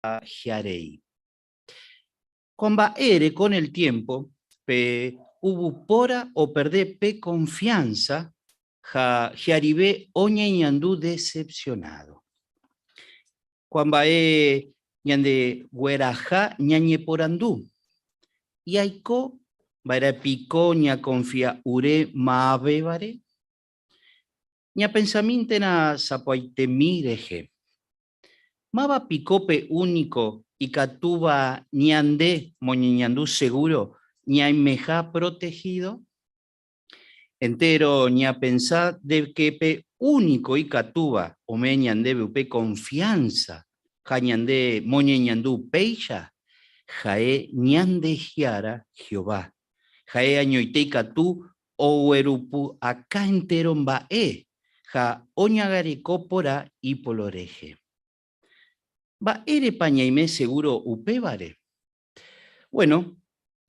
Jarei. Cuando ere con el tiempo, hubo pora o perder confianza, jaribé oña y andú decepcionado. Cuando ñande gueraja ñañe por andú. Y aiko, vaira pico ña confía ure maabebare. Ña pensamiento na sapoite mireje. Maba picope único y catuba ñandé moñiñandú seguro, ñaimeja protegido. Entero ña pensar de que pe único y catuba o me ñandé upe confianza, ja ñandé moñiñandú peixa, jae ñande giara Jehová, jae añoite catú o erupu acá entero mbae, ja oñagaricópora y poloreje. Va ere pañaime seguro upébare. Bueno,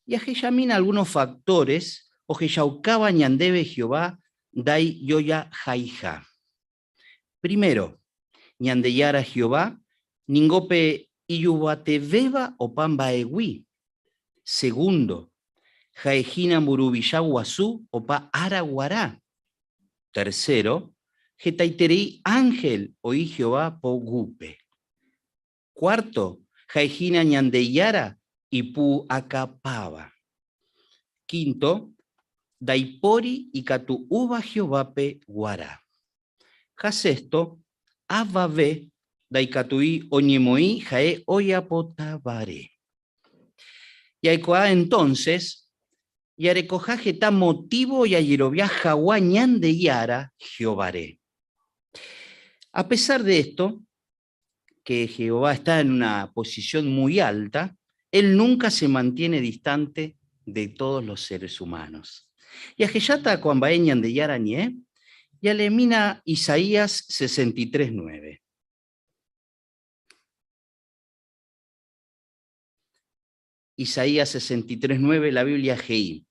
y ajeyamin algunos factores, o jeyaucaba ñandebe Jehová, dai yoya jaija. Primero, ñandeyara Jehová, ningope iyubate beba o pamba egui. Segundo, jaejina murubiyaguazú o pa araguará. Tercero, jetaiterei ángel oí Jehová po gupe. Cuarto, jaejina ñandeyara y pu acapaba. Quinto, daipori y catu uva Jehovape guará. Jasesto, avabe, daicatui oñemoi jae oyapotabare. Y aikoa entonces, yarecojaje ta motivo y ayerobia jaguá ñandeyara Jehovaré. A pesar de esto, que Jehová está en una posición muy alta, él nunca se mantiene distante de todos los seres humanos. Y a Jeyata Cuambaeñan de Yarañé, y alemina Isaías 63:9. Isaías 63:9, la Biblia Gei.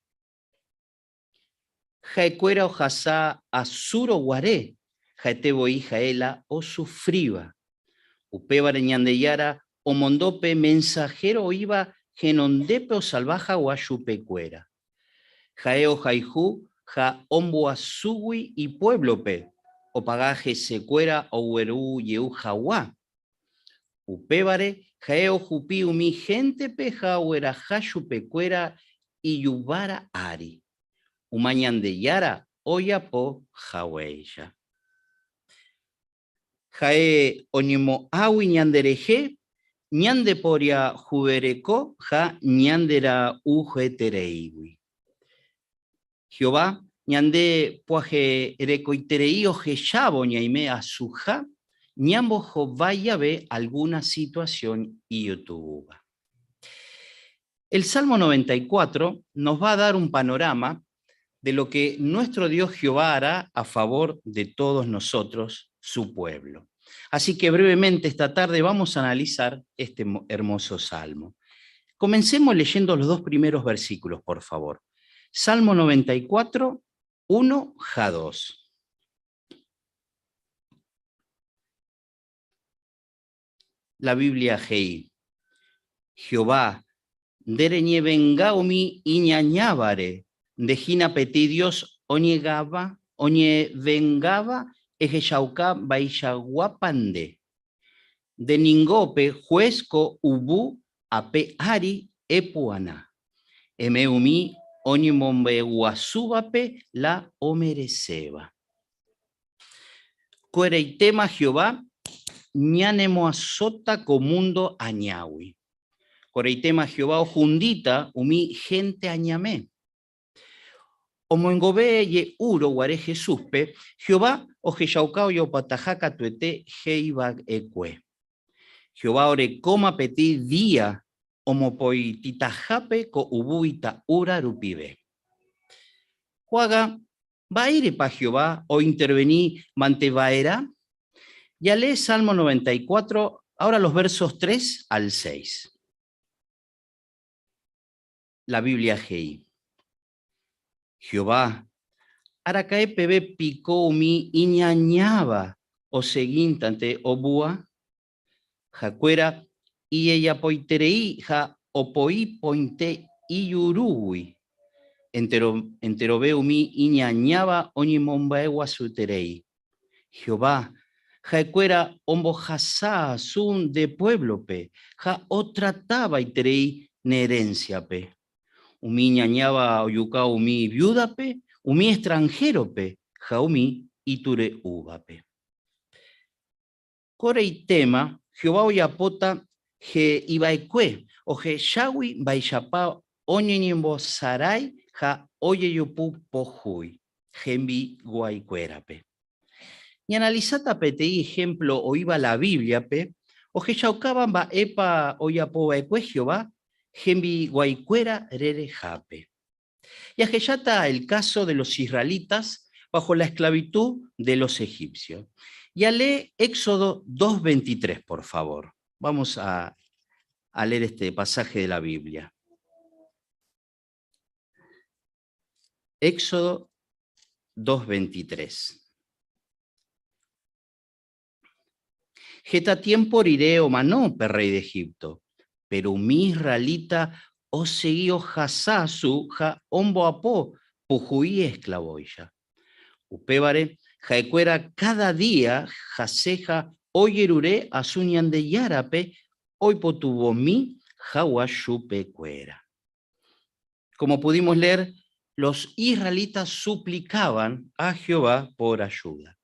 Jaecuera o jasá asuro guaré, jaetebo jaela o sufriba. Upébare ñandeyara o mondope mensajero iba genondepe o salvaja o ayupecuera. Jaeo jaijú, ja ombo azugui y pueblope, o pagaje secuera o huerú yeu jaguá. Upébare, jaeo jupi umi gente peja huera jayupecuera y yubara ari. Umañandeyara oyapo jaweya. Jae onimo awi ñandereje, ñande poria jubereco, ja ñandera ujetereiwi. Jehová, ñande puaje erecoiterei oje yabo ñaime asuja, ñambo jovaya ve alguna situación y yotuba. El Salmo 94 nos va a dar un panorama de lo que nuestro Dios Jehová hará a favor de todos nosotros, su pueblo. Así que brevemente esta tarde vamos a analizar este hermoso salmo. Comencemos leyendo los dos primeros versículos, por favor. Salmo 94, 1, ja 2. La Biblia Gei. Jehová, dereñe vengaumi iñañábare, dejina peti Dios oñegaba, oñe vengaba, ejechauca baixaguapande. De ningope juezco ubu ape ari epuana. Emeumi oñimombe guasúbape la omereceba. Cuereitema Jehová, ñanemo azota comundo añawi. Cuereitema Jehová ojundita umi gente añamé. Omoengobe ye uro guare Jesúspe, Jehová ojeyaucao yo patajaca tuete heiba ecue. Jehová ore coma peti día, omopoi titajape co ubuita ura rupibe. Juaga, va a ir pa Jehová o intervení mantevaera. Ya lee Salmo 94, ahora los versos 3 al 6. La Biblia Gei. Jehová, aracae pebe picó mi iñañaba o seguintante o búa, jacuera y ella poiterei ja opoi pointe iurui. Entero veu mi iñañaba oñimombaegua suterei. Jehová, jaecuera ombo jasá sun de pueblo pe, ja o trataba iterei ne herencia pe. Umi ñañaba oyuca umi viuda pe, umi extranjero pe, ja umi iture uva pe. Corei tema, Jehová oyapota, je ibaecue, o je shawi baixapa oñeñimbo sarai, ja oyeyupu pohui, gembi guaicuerape. Y analizata petei ejemplo o iba la Biblia pe, o je shaucaban ba epa oyapo baecue Jehová, gembi guaicuera rere jape. Y ajeyata el caso de los israelitas bajo la esclavitud de los egipcios. Ya lee Éxodo 2:23, por favor. Vamos a leer este pasaje de la Biblia. Éxodo 2:23. Geta tiempo iré o manó, rey de Egipto, pero mi israelita o seguí o jasasu ja ombo apo, pujuí esclavoya. Upébare, jaecuera cada día jaseja oyerure asuñan de yarape, hoy potuvo mi jawashupe cuera. Como pudimos leer, los israelitas suplicaban a Jehová por ayuda.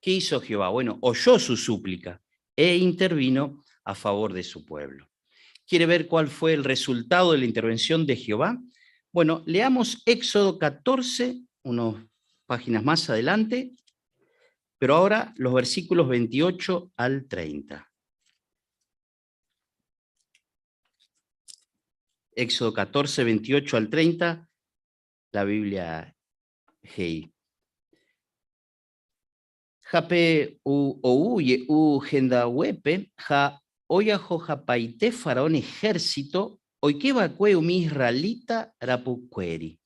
¿Qué hizo Jehová? Bueno, oyó su súplica e intervino a favor de su pueblo. ¿Quiere ver cuál fue el resultado de la intervención de Jehová? Bueno, leamos Éxodo 14, unos páginas más adelante, pero ahora los versículos 28 al 30. Éxodo 14, 28 al 30, la Biblia Hei. Jape ouye gendahuepe, ja oya jojapaite faraón ejército, oikebacue umi israelita rapucueri.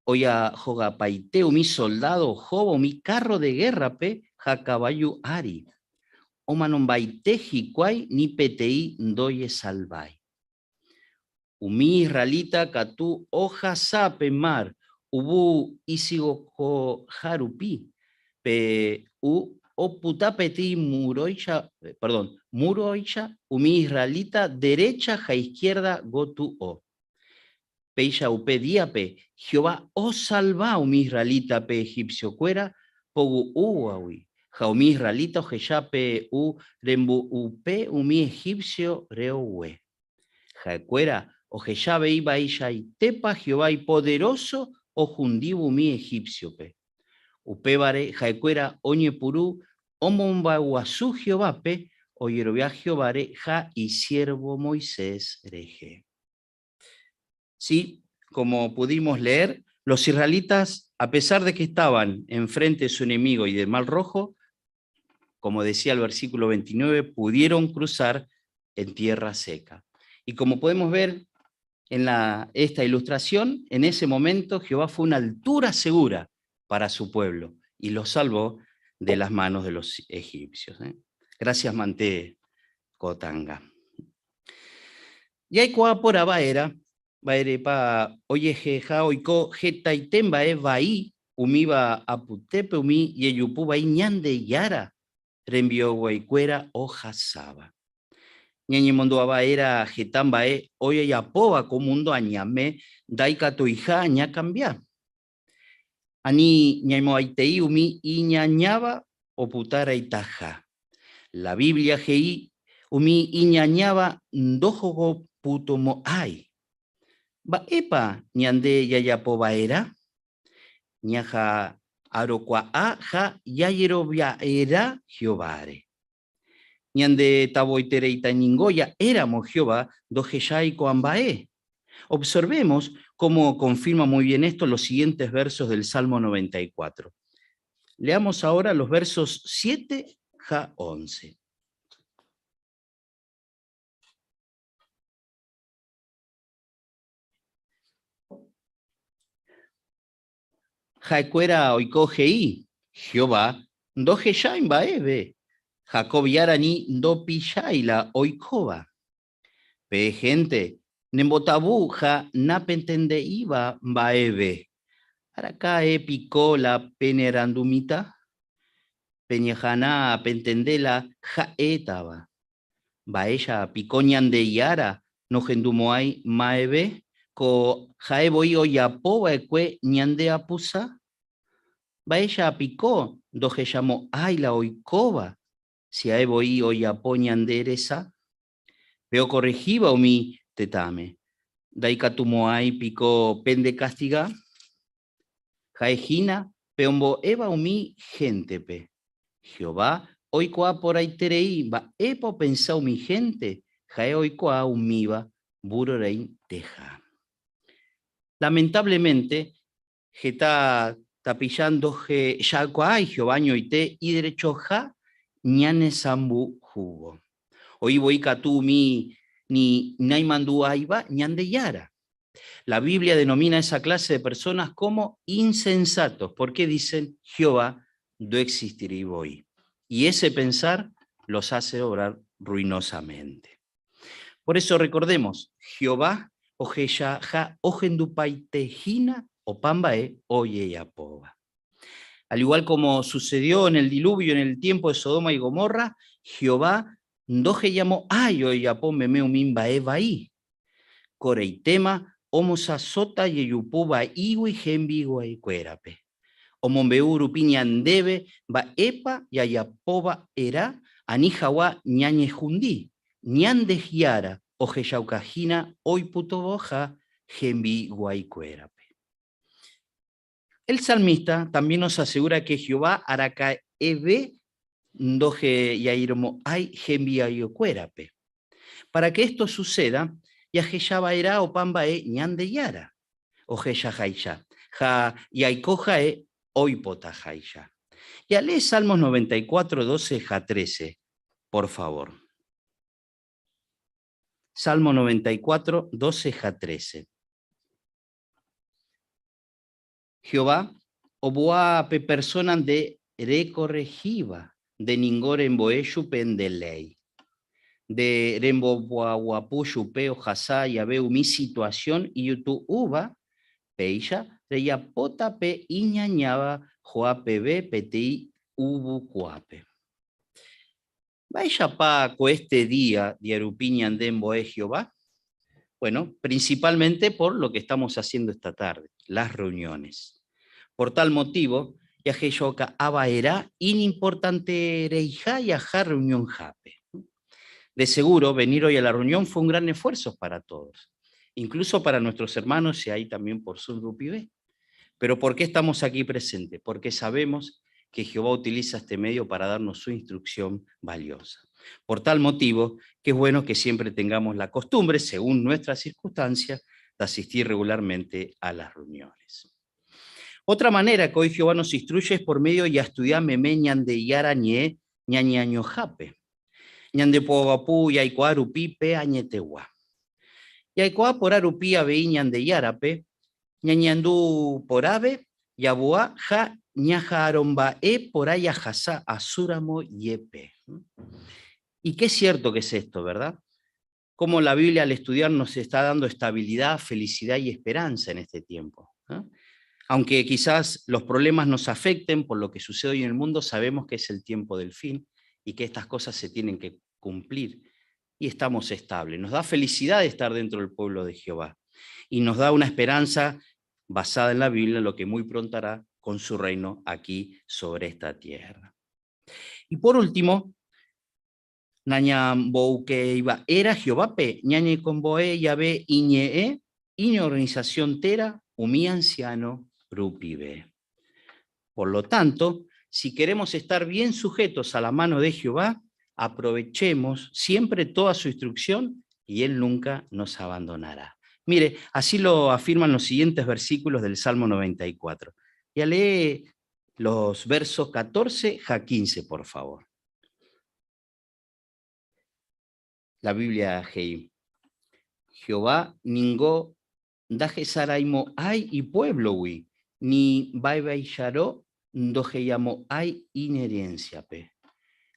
Oya jogapaite umi soldado jobo mi carro de guerra pe ja caballo ari. Omanombaite jicuay ni petei ndoye salvai. Umi israelita katu hoja sape mar, ubu isigo jarupi, pe oputapeti muroicha, muroicha, umi israelita derecha ja izquierda gotu o. Peisha upe diape, Jehová o salva umi israelita pe egipcio cuera, pogu uawi. Ja umi israelita ojeyape rembu upe umi egipcio reowe. Ja cuera ojeyabe iba isha y tepa Jehová y poderoso o jundibu mi egipcio pe. Upébare jaecuera oñe purú omomba guasú Jehová pe oyerobia Jehovare ja y siervo Moisés reje. Sí, como pudimos leer, los israelitas, a pesar de que estaban enfrente de su enemigo y del Mar Rojo, como decía el versículo 29, pudieron cruzar en tierra seca. Y como podemos ver en esta ilustración, en ese momento Jehová fue una altura segura para su pueblo y los salvó de las manos de los egipcios. Gracias, Manté Cotanga. Y hay por abaera, baerepa oyejeja oiko jetaitemba vai, umiba aputepe umi yeyupu vai ñande yara, reenvió guaycuera o jasaba. Ñañimondo abaera jetambae, oye yapoa comundo añame, daikato hija aña cambia. Ani ñaimo aitei umi iñañaba o putara itaja. La Biblia gei umi iñañaba ndojogo putomo ai. Ba epa ñande yayapo baera, ñaja arokwa ja yayerobia era Jehovare. Ñande taboitereita ningoya éramos Jehová dojeyaico ambae. Observemos cómo confirma muy bien esto los siguientes versos del Salmo 94. Leamos ahora los versos 7 a 11. Jaecuera oikogei, Jehová, do jeyain baebe, Jacob yarani do pillaila oikoba. Pe gente, nembotabu ja napentende iba baebe. Aracá picó la penerandumita, peñajana pentendela ja etaba. Baella picoñan de yara, no gendumoai maebe, ko jaeboi oyapo baekue ñande apusa. Baella picó, doje llamó ay la oikoba, si aeboi oyapo ñanderesa. Veo corregiba o mi tetame. Daikatumoai pico pende castiga. Jaejina, peombo eva umi gente pe. Jehová, oikoa por aiterei, va epo pensao mi gente, jae oikoa umiva, burorei teja. Lamentablemente, jeta tapillando je yalcoai Jehová ñoite y derecho ja ñane sambu jugo. Hoy voy tu mi ni naimandu aiba ñande yara. La Biblia denomina a esa clase de personas como insensatos, porque dicen Jehová no existirá y voy. Y ese pensar los hace obrar ruinosamente. Por eso recordemos, Jehová ojeya ja ojendupaitejina o pambae oye yapoba. Al igual como sucedió en el diluvio en el tiempo de Sodoma y Gomorra, Jehová doje llamó ayo yapo memeu mimba evaí. Coreitema omosa sota yeyupuba iwi gembigo y cuerape. Omombeu piñan debe ba epa yayapoba era anijawa ñañe jundi. Ñande giara ojeyaukajina hoy putoboja gembi guaycuerape. El salmista también nos asegura que Jehová araca ebe doje yairmo ay gembi ayucuerape. Para que esto suceda, Yaheyaba era o pambae ñande yara, ojeya jaisha, ja yaikojae oipota jaisha. Ya lee Salmos 94, 12, ja 13, por favor. Salmo 94, 12, ja 13. Jehová, oboa pe persona de recorregiva, de ningore en boeshu pendelei. De rembo guapuyu peo jasa ya veo mi situación y tu uva peilla de ya pota pe iñañaba joape be peti ubu cuape. Vaya pa co este día de arupiñan de Jehová. Bueno, principalmente por lo que estamos haciendo esta tarde, las reuniones. Por tal motivo, ya que yo aba era inimportante reija y ajá reunión jape. De seguro, venir hoy a la reunión fue un gran esfuerzo para todos, incluso para nuestros hermanos y ahí también por Zoom Rupi. Pero ¿por qué estamos aquí presentes? Porque sabemos que Jehová utiliza este medio para darnos su instrucción valiosa. Por tal motivo, que es bueno que siempre tengamos la costumbre, según nuestras circunstancias, de asistir regularmente a las reuniones. Otra manera que hoy Jehová nos instruye es por medio de estudiar memeñan de yarañe ñañaño jape. Ñande povapu yaikua arupi pe añetewa. Yaikua por arupi abeiñan de yarape, ñañandú por ave, yaboa ja ñaja aromba por aya jasa asuramo yepe. Y qué cierto que es esto, ¿verdad? Cómo la Biblia al estudiar nos está dando estabilidad, felicidad y esperanza en este tiempo. Aunque quizás los problemas nos afecten por lo que sucede hoy en el mundo, sabemos que es el tiempo del fin y que estas cosas se tienen que cumplir y estamos estables. Nos da felicidad de estar dentro del pueblo de Jehová y nos da una esperanza basada en la Biblia, lo que muy pronto hará con su reino aquí sobre esta tierra. Y por último, Nañambouke iba era Jehová pe, ñañe comboe yabe iñe organización tera, umi anciano rupibe. Por lo tanto, si queremos estar bien sujetos a la mano de Jehová, aprovechemos siempre toda su instrucción y Él nunca nos abandonará. Mire, así lo afirman los siguientes versículos del Salmo 94. Ya lee los versos 14 a 15, por favor. La Biblia Hei. Jehová ningo daje saraimo ay y pueblo wi, ni baibaisharo doje llamo ay inherencia pe.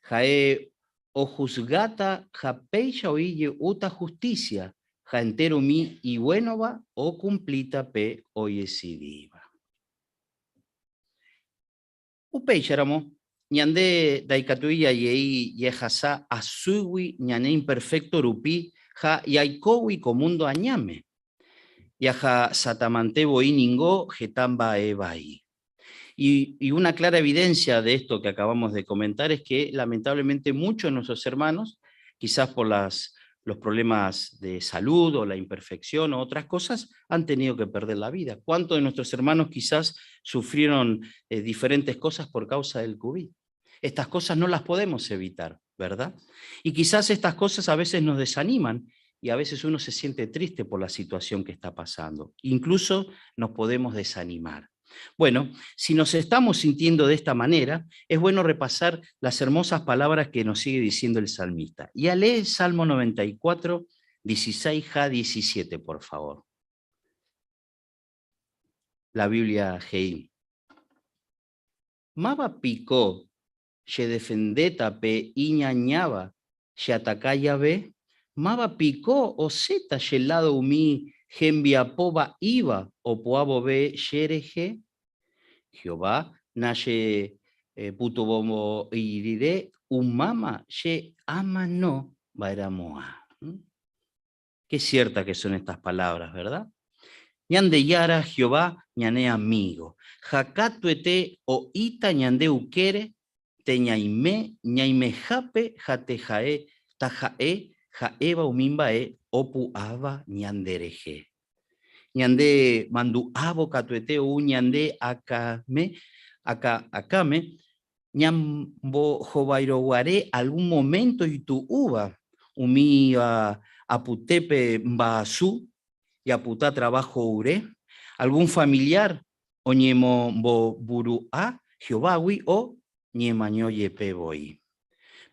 Jae o juzgata ja peisha oille uta justicia, ja entero mi y bueno va o cumplita pe oye sidiva. Upeicharamo, ñande daikatuilla yei yejasa asugui ñane imperfecto rupi ja yaikowi comundo añame. Yaja satamante boiningo getamba ebai. Y una clara evidencia de esto que acabamos de comentar es que lamentablemente muchos de nuestros hermanos, quizás por los problemas de salud o la imperfección o otras cosas, han tenido que perder la vida. ¿Cuántos de nuestros hermanos quizás sufrieron diferentes cosas por causa del COVID? Estas cosas no las podemos evitar, ¿verdad? Y quizás estas cosas a veces nos desaniman y a veces uno se siente triste por la situación que está pasando. Incluso nos podemos desanimar. Bueno, si nos estamos sintiendo de esta manera, es bueno repasar las hermosas palabras que nos sigue diciendo el salmista. Y a leer Salmo 94, 16-17, por favor. La Biblia Geí. Maba picó, se defendeta pe iñañaba, se atacaya ve, maba picó o zeta lado umi, gembiapoba iba, o poabo ve xereje, Jehová nace putobomo iride umama she amano bairamoa. Qué cierta que son estas palabras, ¿verdad? Ñande yara Jehová ñane amigo. Jacatuete o ita ñande ukere te ñaime ñaime jape jate jae tajae jaeva umimbae opu ava ñandereje. Ñande mandu abo katuete u ñande akame ñambo jovairoguare algún momento y tu uva umi aputepe mbasu y aputa trabajo ure algún familiar o ñemo bo buru a Jehovawi o ñemaño yepe boy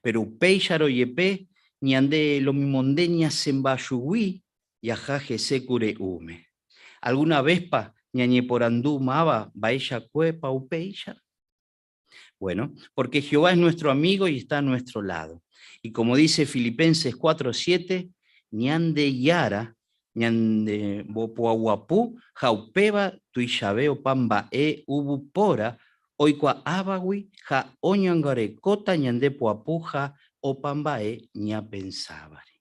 pero peisharo yepe ñande lo mimondeña sembayugui y ajaje secure ume. ¿Alguna vespa ñañe porandú maba baella cuepa upeilla? Bueno, porque Jehová es nuestro amigo y está a nuestro lado. Y como dice Filipenses 4:7, ñande yara, ñande bopuahuapú, jaupeba tuishabeo pamba ubupora, oikua abawi, ja oñangare kota ñande puapuja o pambae ña pensabari.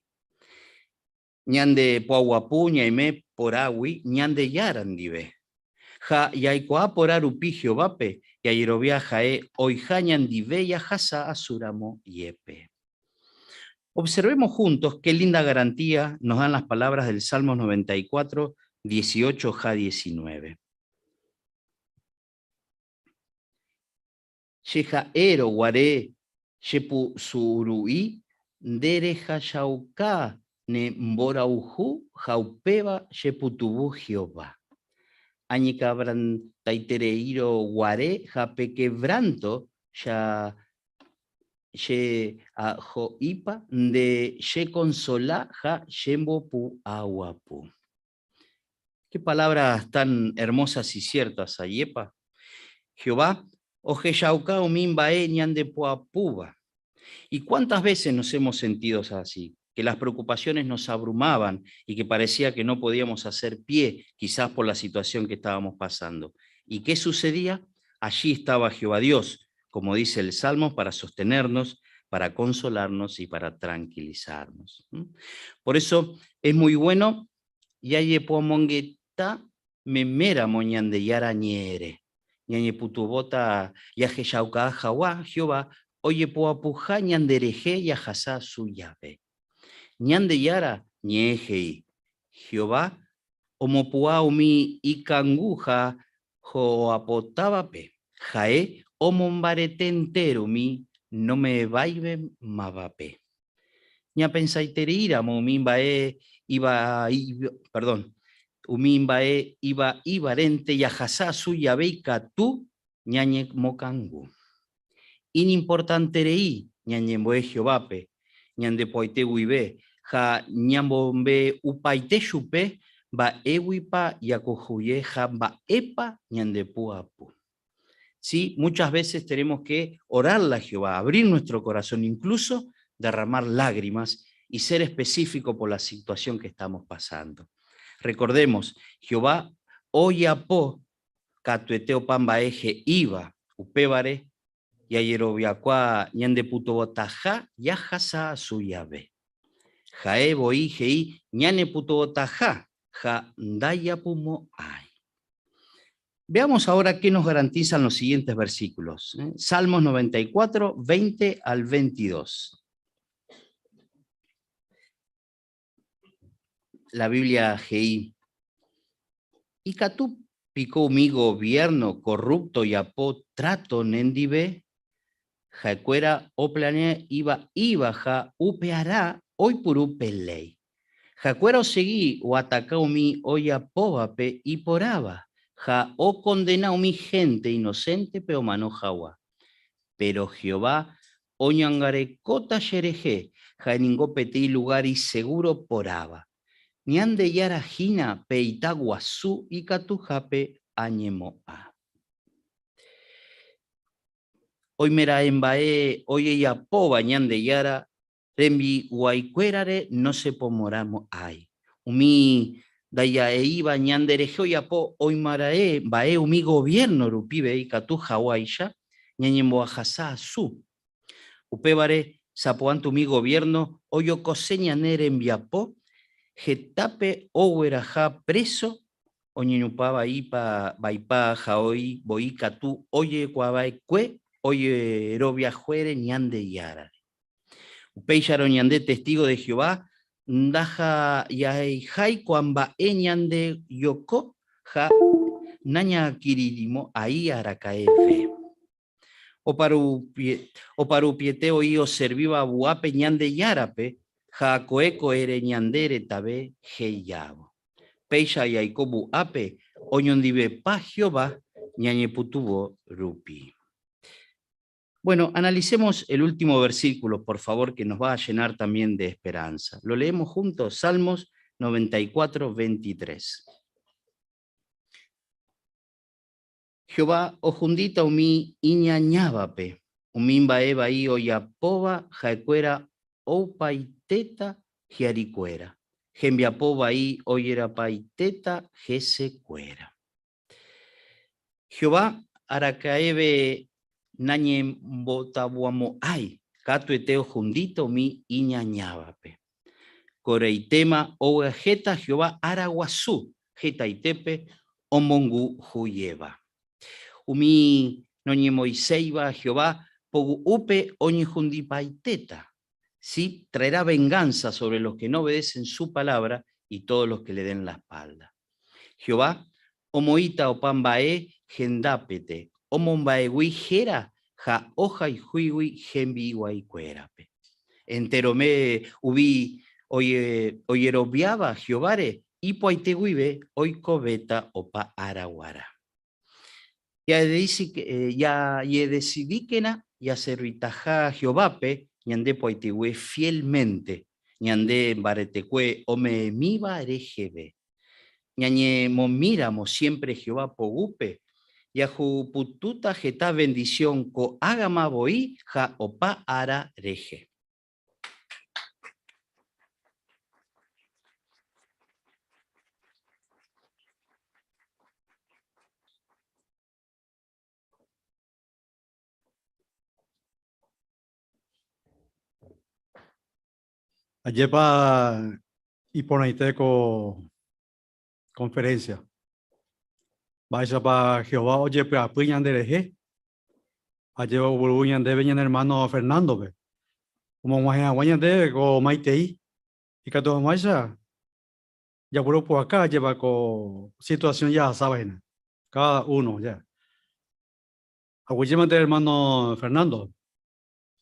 Ñande puahuapú ñaime porawi, ñande yarandive. Ja yaikoa porarupi Jehovape, yairobia jae oija ñandive ya jasa asuramo yepe. Observemos juntos qué linda garantía nos dan las palabras del Salmo 94, 18-19. Sheja ero guare, shepu surui, dereja yauka, ne mborauju, jaupeba, sheputubu Jehová. Añicabran taitereiro guare, jape quebranto, ya ye a joipa, de ye consola, ja yembo pu aguapu. Qué palabras tan hermosas y ciertas, ayepa. Jehová, oje yauca o mimbae ñande puapuba. ¿Y cuántas veces nos hemos sentido así? Que las preocupaciones nos abrumaban y que parecía que no podíamos hacer pie, quizás por la situación que estábamos pasando. ¿Y qué sucedía? Allí estaba Jehová Dios, como dice el Salmo, para sostenernos, para consolarnos y para tranquilizarnos. Por eso es muy bueno, yaye pomongueta memera moñande yarañere, ñañe putubota yaje yauca jawa Jehová, oye poapuja ñandereje yajasa su llave. Ñande yara ñejei. Jehová omopua umi ikanguja joapotabape. Jae omombarete entero mi no me vaive mabape. Ña pensaiteira momimbae iba, perdón, umimbae iba ibarente yajasa su llave tu ñañe mokangu. Inimportanterei ñañemboe Jehovape, ñande poite huibe, ja ñambombe upaite chupe, ba ewipa yacojuye, ja ba epa ñande puapu. Sí, muchas veces tenemos que orarle a Jehová, abrir nuestro corazón, incluso derramar lágrimas y ser específico por la situación que estamos pasando. Recordemos, Jehová oyapo catueteo pamba eje iba, upébare, y ayerobiacua ñande puto botaja, yajasa suyabe. Jae boi jei ñane puto botaja, ja ndaya pumo ay. Veamos ahora qué nos garantizan los siguientes versículos. Salmos 94, 20 al 22. La Biblia GI. Y Catú picó mi gobierno corrupto y apó trato nendive, jacuera o planea iba ja upeará hoy por upelei. Jacuera o seguí o atacao mi oya povape y poraba, ja o condenao mi gente inocente peo mano jawa. Pero Jehová oñangare cota xereje, ja ningó petí lugar y seguro poraba. Niande yara jina peita guazú y catujape añemoa. Hoy mera embae, hoy ella po bañande yara, rembi guaycuerare no se pomoramo ay. Umi daya eiba ñandere joya po hoy marae bae umi gobierno rupibe y catuja guaysha, ñañembo ajasa su. Upébare sapoantu mi gobierno, hoyo coseña nere enviapo, Getape oweraja preso, oñinupaba ipa baipa jaoi boica tu oye cuabaecue, oye robia juere ñande yara. Upeyaro ñande testigo de Jehová, ndaja yaei cuamba ñande yoko, ja naña kiririmo ahí aracaeve. O paru pieteo io serviba buape ñande yarape, ja coeco ere ñandere tabe heyabo. Peisha yaikobu ape, oñondive pa Jehová, ñañeputubo rupi. Bueno, analicemos el último versículo, por favor, que nos va a llenar también de esperanza. Lo leemos juntos, Salmos 94, 23. Jehová, ojundita umi iñañábape, umimba eva i oyapoba, jaecuera opaiteta, jiaricuera. Gembiapoba i oyerapaiteta, jesecuera. Jehová, aracaeve nañem botabuamo ay, catueteo jundito mi iñañábape. Coreitema oejeta Jehová araguazú, jetaitepe, omongu juyeva. Umi noñe Moiseiba Jehová, pogu upe oñejundipaiteta. ¿Sí? Traerá venganza sobre los que no obedecen su palabra y todos los que le den la espalda. Jehová, omoita opambae gendapete, omombaegui jera, ja hoja y juigui gembiwai cuerape. Enterome ubi oyerobiaba Jehovare, ipoaiteguibe oikobeta opa araguara. Ya decidíquena ya servitaja Jehovape, ñande poaitigüe fielmente, ñande baretecue ome miba erejebe. Ñañe momíramos siempre Jehová pogupe, yahu pututa jeta bendición ko agama boi ja opa ara reje. Ayepa Iponaiteco conferencia. Vaya para Jehová, oye, pues apuñan de reje. Ayepa burbuñan de veñan hermano Fernando, ve. Como guayan de go maitei. Y que todo maisa. Ya por acá lleva con situación ya saben. Cada uno ya. Aguillema de hermano Fernando.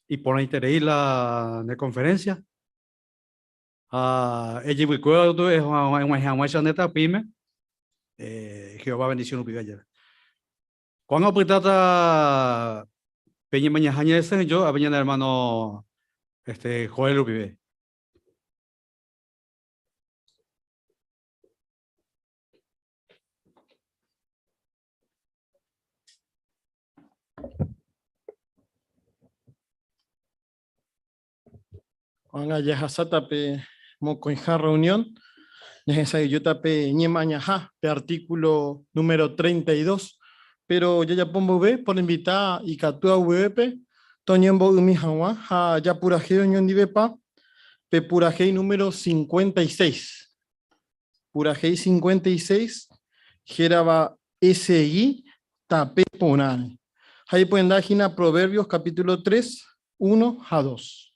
Y por ahí la de conferencia. Ella recuerdo es una neta pyme. Jehová bendición lo pide. Cuando apretata peña mañana ese yo a peña hermano Joel lo pide. Anga ya hasata pe mocoinja reunión. Ya esa yo tape ñemañaja, pe artículo número 32. Pero ya pombo ve por invitar y catua VP. Toñembo umi hawa, ha ya purajeo ñon divepa. Pe purajei número 56. Purajei 56. Geraba SI tape ponal. Ahí pueden dar Proverbios capítulo 3, 1 a 2.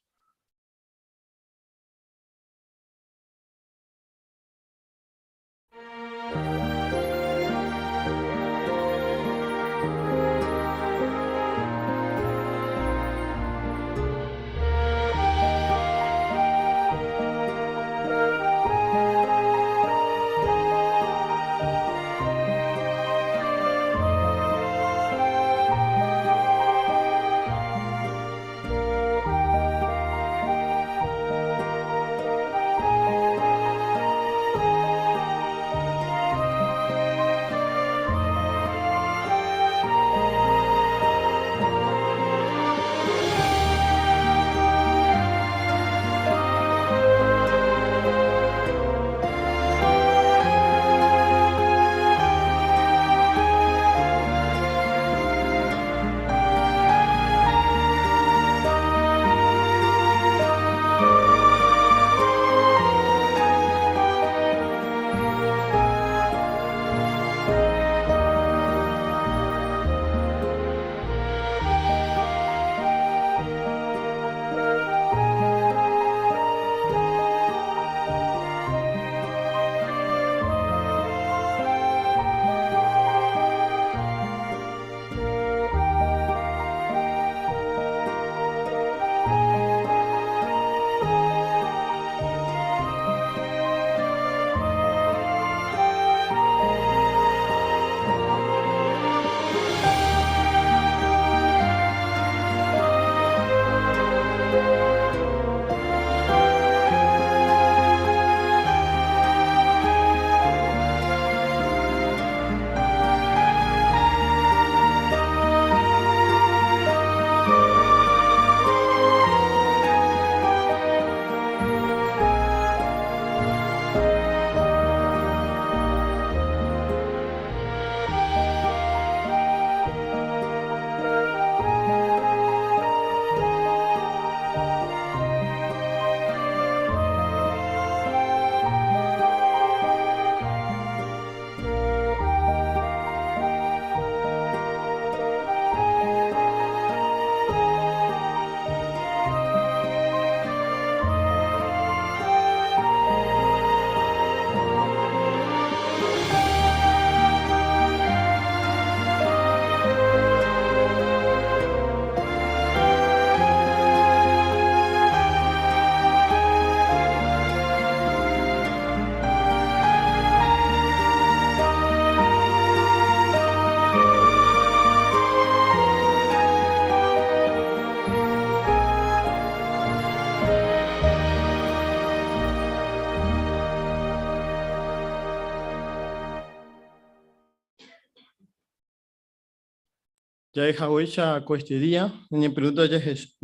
Ya deja hecha cuestería. En pregunta ya es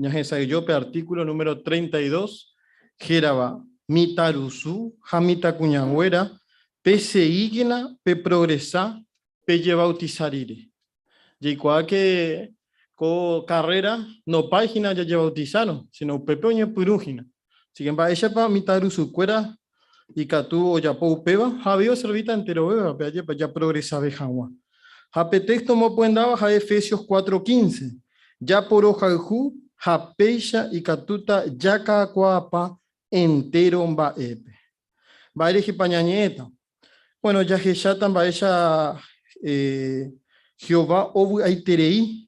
yo pe artículo número 32. Geraba mitarusu, jamita cuñagüera, pe seguigna, pe progresa, pe lleva bautizarire. Y cual que co carrera no página ya lleva bautizaron, sino pepeño purúgina. Sin embargo, ella pa mitarusu cuera y catu o ya po peba, había servita entero beba, pe ya progresa bejagua. Hape texto mo pueden dar a Efesios 4:15. Ya por ojaljú, hapeisha y catuta ya cacuapa entero mba epe. Baile jipañañeta. Bueno, ya que ya tan baisha Jehová obu aiterei,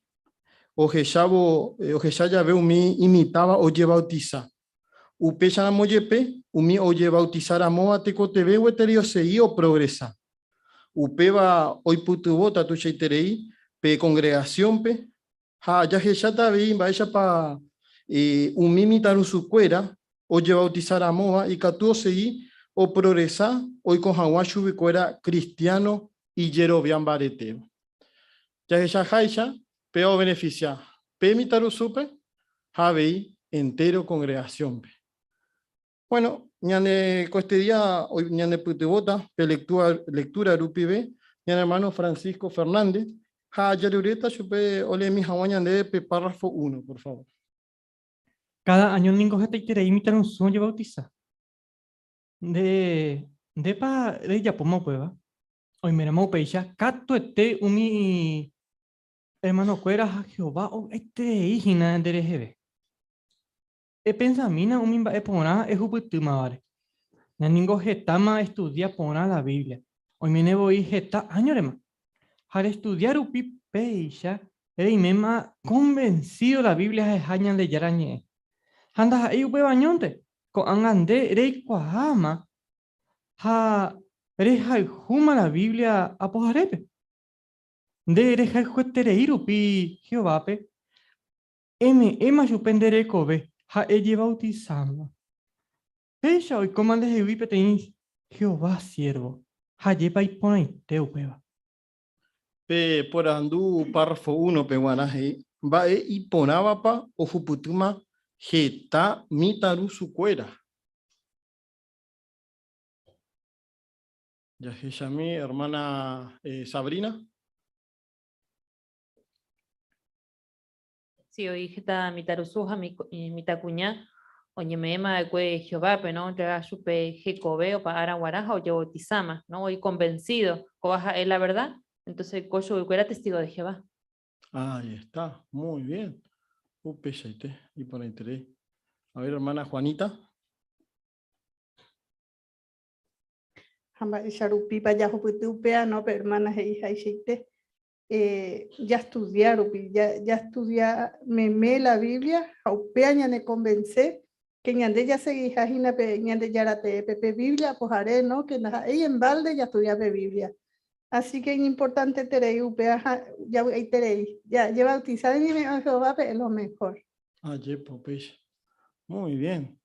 o ya veo mi imitaba o lleva bautiza. Upecha na moyepe, umi o lleva bautizar a moa te cotebe o eterio sei o progresa. Upeba hoy putubo tatu cheiterei pe congregación pe ha ya que ya ta vi vaya pa umimi taru su cuera o lleva bautizar a moa y catu seguí o progresar hoy con hawashu cuera cristiano y jerobian bareteo ya que ya haisha pe o beneficia pe mi taru supe ha vi entero congregación pe Bueno, ñane este día, hoy ñane putebota, lectura rupibe, ñane hermano Francisco Fernández, ha yarureta chupe ole mi hawañan de párrafo 1, por favor. Cada año ningo heta itere imitar un sueño bautiza. De ya pomo prueba. Hoy me llamo Peisha, cato umi hermano cuera a Jehová o hijina de rejebe. E pensamina umimba e pona e juputuma vare. Naningo getama estudia pona la Biblia. Hoy me nebo y geta añorema. Al estudiar upi Peisha, mema convencido la Biblia es hañan de yarañe. Anda ahí upe bañonte. Con angande rey cuahama. Ha reja juma la Biblia apojarepe. De reja juetereiru pi Jehovape. Ema chupendere kobe. Ha ella bautizando. Peisha hoy comande Jehuipe tenis Jehová siervo. Ha lleva y pone teupeba. Por andu párrafo 1 peguanaje, va y ponaba pa o fuputuma geta mitaru su cuera. Ya es mi hermana Sabrina. Sí, hoy está mitarusuja, mitacuña, oye me ema que Jehová, pero no te supe jecobeo para araguaraja o yebotizama, ¿no? Hoy convencido, cobaja es la verdad, entonces coyo era testigo de Jehová. Ahí está, muy bien. Upechaite, y por interés. A ver, hermana Juanita. Hamba isharupi pa ya upea no pero hermanas e hija ya estudiar me la Biblia upea ya me convence que ñande ya seguí jajina pe ñande ya la pepe Biblia pues haré no que ahí en balde ya estudiar Biblia, así que es importante terei upea ya ahí terei ya bautizar y me Jehová es lo mejor. Popech. Muy bien.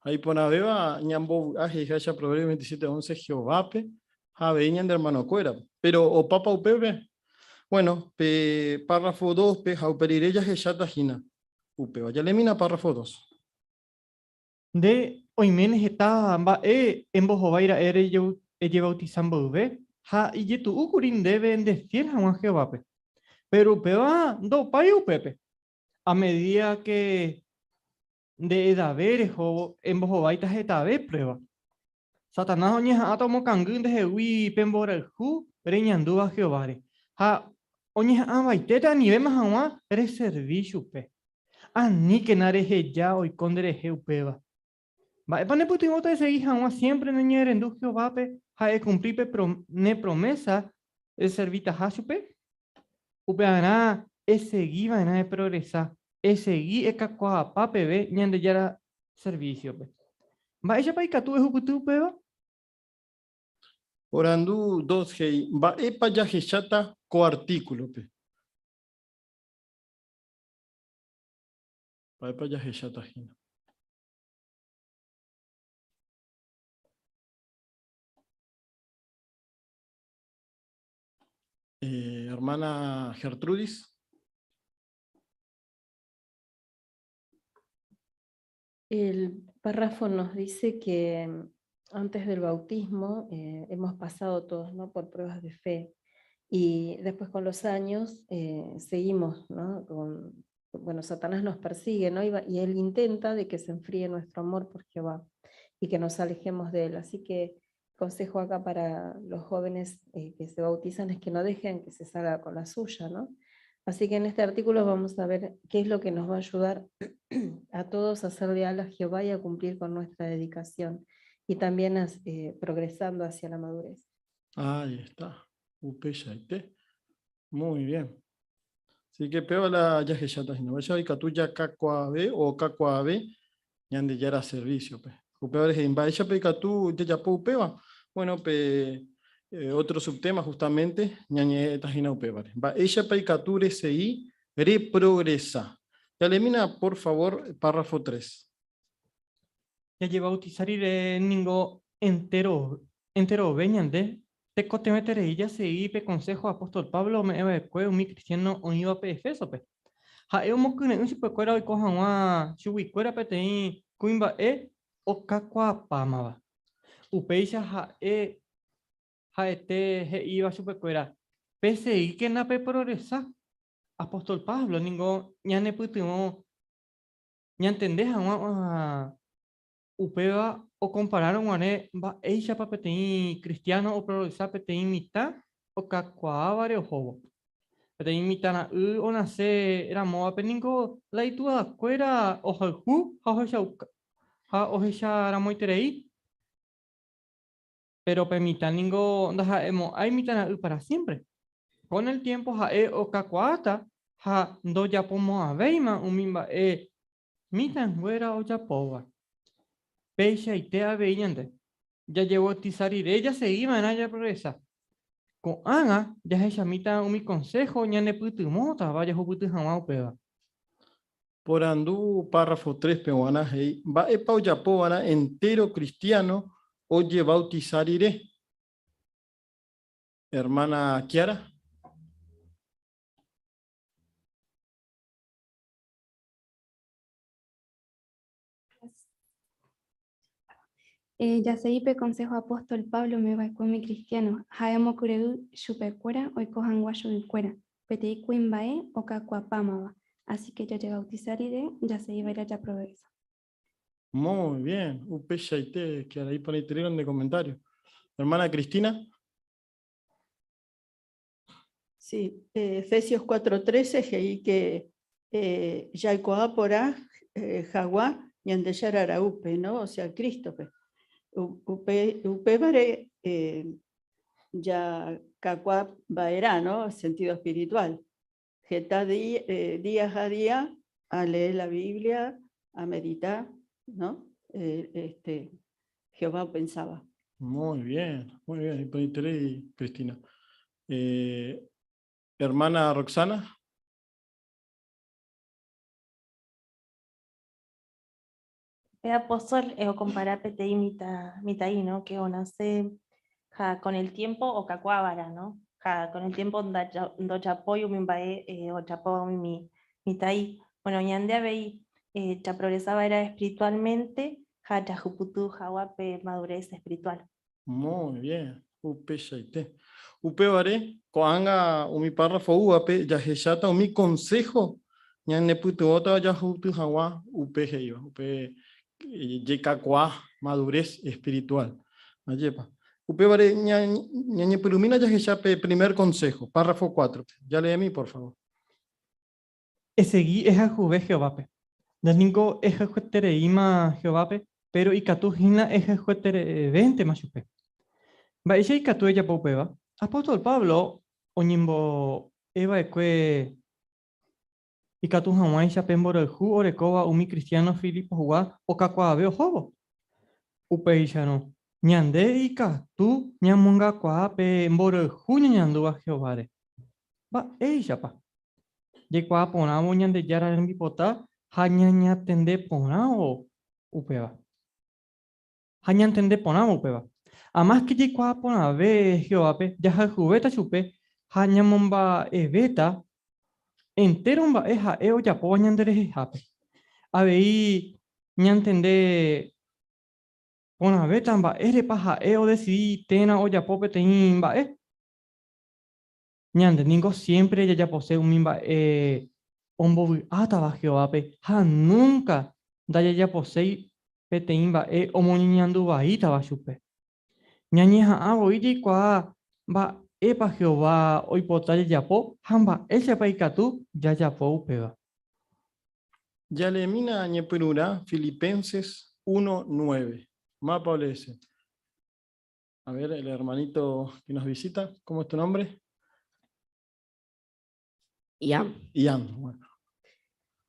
Ahí por Abeba, ñambo, ajejacha, Proverbio 27:11, Jehovape, javeñan de hermano cuera. Pero, o papa upepe, bueno, párrafo 2, jauperireya jechata jina. Upe, vaya lemina, párrafo 2. De oimenes está en bojovaira ere bautizando ve. Ha y tu ukurin deben decir a Jehová. Pero peba do payo pepe. A medida que de Daver o en bojovaita jetabe prueba. Satanás oñeja atomo cangun de jehui pembora el ju reñanduba Jehová. Ha oñeja abaiteta ni vemos a ere servicio pe. Ani que nareje ya hoy condere jeupeba. Va e pane puto imota ese hija siempre neñere en du Jehová pe ha e cumplir pe ne promesa el servita hasupe. Upe ana ese guiva en e progresa. Ese gui e kakwa pape ve ñande yara servicio pe. Va ella pa ikatu e hukutu pe va. Orandu 2, hei, va epa ya jechata coartículo pe. Va epa ya jechata jina. Hermana Gertrudis. El párrafo nos dice que antes del bautismo hemos pasado todos, ¿no?, por pruebas de fe y después con los años seguimos, ¿no?, bueno, Satanás nos persigue, ¿no?, y él intenta de que se enfríe nuestro amor por Jehová y que nos alejemos de él. Así que consejo acá para los jóvenes que se bautizan es que no dejen que se salga con la suya, ¿no? Así que en este artículo vamos a ver qué es lo que nos va a ayudar a todos a ser leal a Jehová y a cumplir con nuestra dedicación y también progresando hacia la madurez. Ahí está. Upechaite. Muy bien. Así que peo la ya jechata jina. Vaya y catuya cacuabe o cacuabe ñande ya era servicio pe. Upeore jimba echa pe catu ya po peba. Bueno, otro subtema justamente, ñañe tajina upevare. Va ella paicature sei reprogresa. Ya elimina, por favor, párrafo 3. Ya lleva a bautizar y de ningo entero veñande. Te cote metere ella se pe consejo apóstol Pablo me cue mi cristiano o iba pe Efeso pe. Ha eu mo kune un sipe cuera hoy cojan wa chui cuera pe tein cuimba okakuapámava. Upéicha ha'ete he'íva chupekuéra PCI que nape progresa. Apóstol Pablo ningo ñanepytyvõ ñantende hag̃ua upéva o compararon guare mba'éichapa peteĩ cristiano o progresa peteĩ mitã okakuaávare ohóvo. Peteĩ mitãra'y onacerãmóvape ningo la itu'akuéra ohayhu ha ohecharamoiterei. Pero pe mitã ningo ndaha'emo'ãi mitãra'y para siempre. Con el tiempo ha'e okakuaáta ha ndojapomo'ãvéima umi mba'e mitãnguéra ojapóva. Péichaite avei ñande. Jajevotizariré jase'íva'erã japrogresa. Ko'ág̃a jahechamíta umi consejo ñanepytymótava jahupyty hag̃ua upéva. Porandu párrafo 3 peguana hei. Mba'épa ojapóva'erã entero cristiano ojebautizarire. Hermana Kiara. Jaseipe consejo apóstol Pablo me va con mi cristiano. Haemo cureu chupekuéra oikohangua chuguikuéra. Petei kuimbae okakuapámava. Así que yo te bautizaré, ya se iba a ir a progresa. Muy bien. Upéchaite, que ahí para el de comentario. Hermana Cristina. Sí, Efesios 4:13, que ahí que Yaikoápora, Jaguá, Ñandeyarara Upe, ¿no? O sea, Cristo. Upe vare ya Cacuá Baerá, ¿no? Sentido espiritual. Geta día a día a leer la Biblia, a meditar, ¿no? Jehová pensaba. Muy bien, muy bien. Y para interés, Cristina. Hermana Roxana. Apóstol, comparar PTI mitaí, ¿no? Que nace con el tiempo o cacuávara, ¿no? Con el tiempo do chapoyo mimbae o chapo mitaí. Bueno, ñande abei cha progresaba era espiritualmente, cha juputu jawape madurez espiritual. Muy bien. Upe shaite. Upe vare, coanga umi párrafo uape, ya hechata umi consejo. Ñane putuota ya juputu jawa, upe heiva. Upe yekakua, madurez espiritual. Ayepa. Upe vare, ñañe perumina ya hechape primer consejo, párrafo 4. Ya lee a mí, por favor. Esegui eja juve Jehovape. Daningo eja juetereima Jehovape, pero ikatuhina eja jueterevente machupe. Baisha ikatu ella popeva. Apóstol Pablo, oñimbo eva ekue ikatu hamaisha pemborohu orekova umi cristiano Filipo jugá okakuave ohovo. Upeisha no. Ñande ikatu ñamunga kuape mborohu ñandua Jehovare. Ba eishapa. De qua ponavo ñande yara mbipota hañaña tende ponavo upeva. Hañan tende ponavo upeva. Además que de qua ponave Jehovape ya jubeta chupe hañamomba eveta entero mba eja eo ya po ñandere jejape. Avei ñantende ponave tamba ere paja eo decidí tena o ya pope tein mba ñande ningo siempre ya posee un mimba ombovi ataba Jehovape ha nunca da ya posee peteimba omoniñandu vaita va chupe. Ñañeja avoidi kwa ba epa Jehová oipota yapo hamba echapa ikatu yapo upeva. Yalemina ñepurura, Filipenses 1:9. Mapa ese. A ver, el hermanito que nos visita, ¿cómo es tu nombre? Ian. Ian, bueno.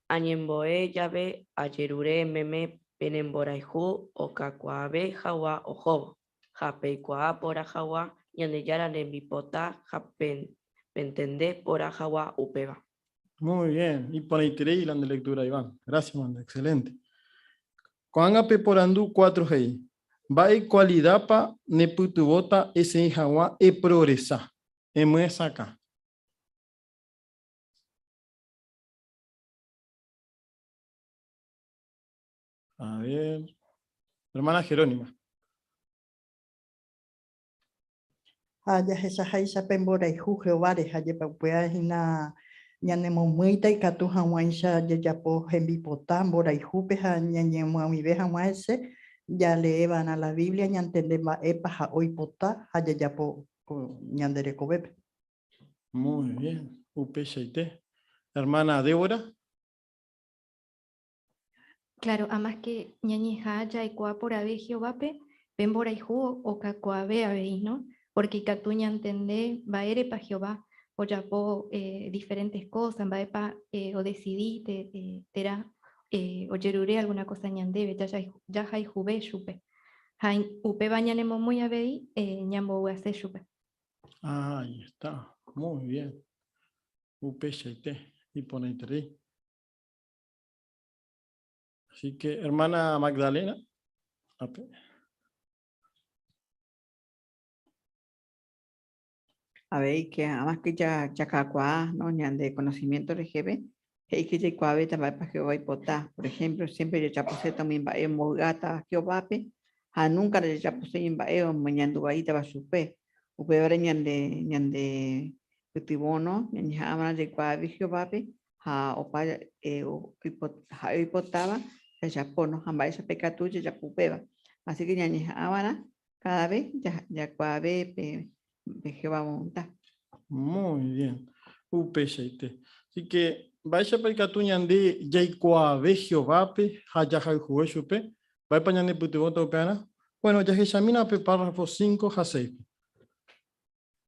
Añemboe llave ayerure meme penemboraihu o cacuabe jawa ojo. Japeikua por ajawa ñaneyara nembipota japen pentende por ajawa upeva. Muy bien. Y por ahí y la de lectura, Iván. Gracias, man. Excelente. Coangape porandu 4 hei. Vai cualidapa neputubota ese jawa e progresa. Emuesa acá. A ver. Hermana Jerónima. Haya esa jaisa pembora y juge ovares, haya papua hina ñanemo muita y catu hawaisha yayapo hembipotambora y jupe ha ñañemo a mi veja maese, ya le van a la Biblia ñantende ma epa ha oipota, haya yapo ñandere cobepe. Muy bien. Upeshaite. Hermana Débora. Claro, además que ñañeja ya y coa por ave Jehovape, pembora y jugo o cacoabe aveis, ¿no? Porque catuña entende, va ere pa Jehová, o ya po diferentes cosas, va epa o decidí, tera, o yerure alguna cosa ñandebe, ya hay jube chupe. Hain upe bañanemo muy avei, ñambo uase chupe. Ahí está. Muy bien. Upeshaite. Y ponete ahí. Así que, hermana Magdalena. Ape. A ver, que además que ya cacua, ¿no? De conocimiento RGB, hay que ya cuave también para Jehová y potá. Por ejemplo, siempre ya puse también va en mogata Jehová, a nunca le ya puse en baeo, mañana ahí te va a supe. Upe ahora ñande utibono, ñande de cuave Jehová, a opa y potaba, ya pono, jamba esa pecatu ya pupeba. Así que ñande ahora cada vez ya cuave Jehová monta. Muy bien. Upeshaite. Así que, vaya para el catuñande, yaikua ve Jehová, hayajai juechupe, vaya para ñande putiboto peana. Bueno, ya examina párrafo 5 a 6.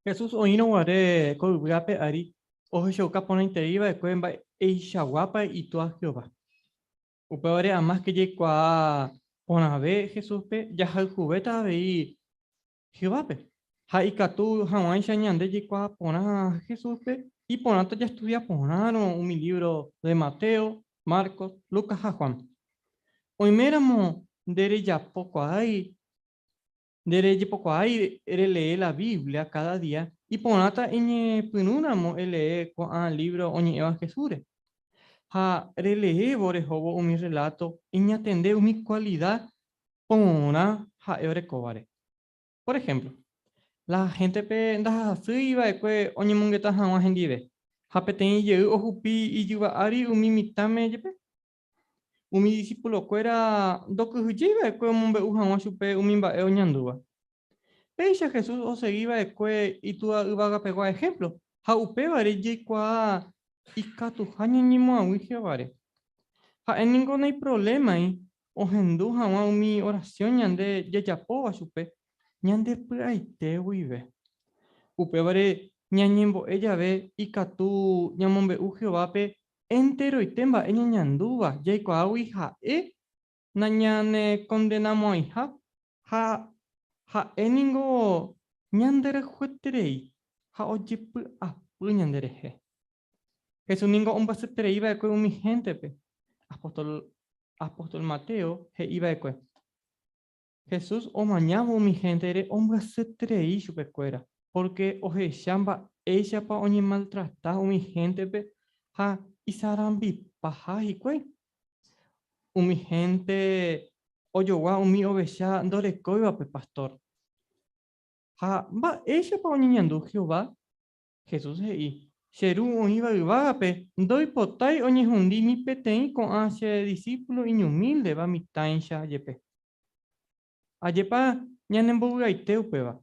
Jesús oíno guare colgape ari ojo shoka pona interiva de cuemba e shaguapa y toa Jehová. Upeore a más que llegua pona ve Jesús pe ya hal jubeta ve Jehová pe. Ha ikatu hawan shanyande llegua pona Jesús pe y ponato ya estudia ponaron un libro de Mateo, Marcos, Lucas a Juan. Hoy meramo dere ya poco hay Derecho poco hay, lee la Biblia cada día y ponata en pununamo lee con libro oñe evangelio. Ha relee bore hobo mi relato y atender mi cualidad pona ha eurecovare. Por ejemplo, la gente pe da iba de que oñe mungeta ha hendive. Ha peten y ojupi y yuva ari umi mitame yepe. Umi discípulo cuera doku hujiva de que mumbe uhan chupe umimba eoñandua. Peisha Jesús o seguiba de que y tú iba a pegar ejemplo. Ha upe vare yekua y catu hañanimo a wije vare. Ha en ningún hay problema ahí. O hendu ha mi oración ñande yayapo a supe. Ñande praite wive. Upe vare ñañembo ella ve y catu ñamombe ujevape entero y temba ella ñanduva. Yekua wija nañane condenamo a hija. Ha eningo ñandere jueterei. Ha ojipu apu ñandere he. Jesús ningo un basetere iba de mi gente pe. Apóstol Mateo he iba de que. Jesús o mañana mi gente ere un basetere y su pecuera. Porque oje chamba ella pa oñi maltratar mi gente pe. Ha isarambi paja y que. Mi gente oyowa mi oveja dore coiba pe pastor. Ha va ella pa oñiñando Jehová. Jesús hei. Sheru iba pe doy potai oñi hundi mi petei con hacia discípulo y humilde va mi taincha yepe. Ayepa ñanembo gaiteu peba.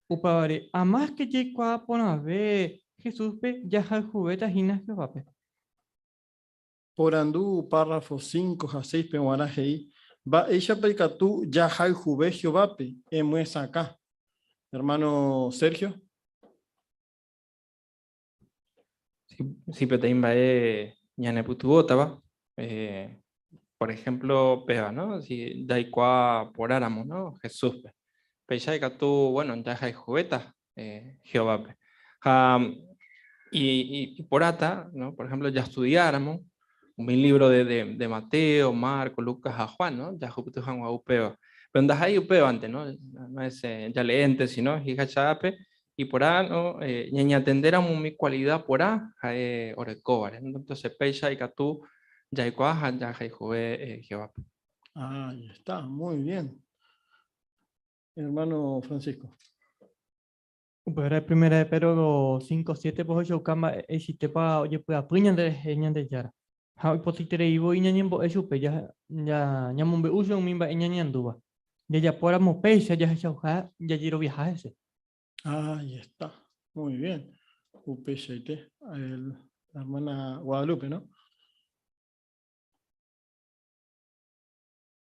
Upavare a más que llegua pona ve Jesús pe ya jubeta hina Jehová pe. Por andú, párrafo 5 a 6 peguarajei. Va ella para el catu, ya hay jube Jehová, emuesa acá. Hermano Sergio. Sí, pero también va ñane putuota, va. Por ejemplo, pega, ¿no? Si daikua por áramo, ¿no? Jesús, pe. Pero ya tú, bueno, ya hay juguetas, Jehová, pe. Y por ata, ¿no? Por ejemplo, ya estudiáramos un libro de Mateo, Marco, Lucas a Juan, ¿no? Ya juguetes Juan a upeo. Pero andas ahí upeo antes, ¿no? No es ya leente, sino hijachape. Y por ahí, ¿no? Ni atender a mi cualidad por ahí, orecobar. Entonces, pecha y catú, ya hay cuaja, ya hay jugué Jehová. Ahí está, muy bien. Hermano Francisco. Pero era primera de Pedro 5:7 pues yo camba existe pa oye pues apuñan de yara. Ha hipotitere ibo iñañembo eso pe ya ñamombe uso mimba iñañanduba. Ya por amo peisa ya ya ya giro viajar ese. Ahí está, muy bien. UPST, la hermana Guadalupe, ¿no?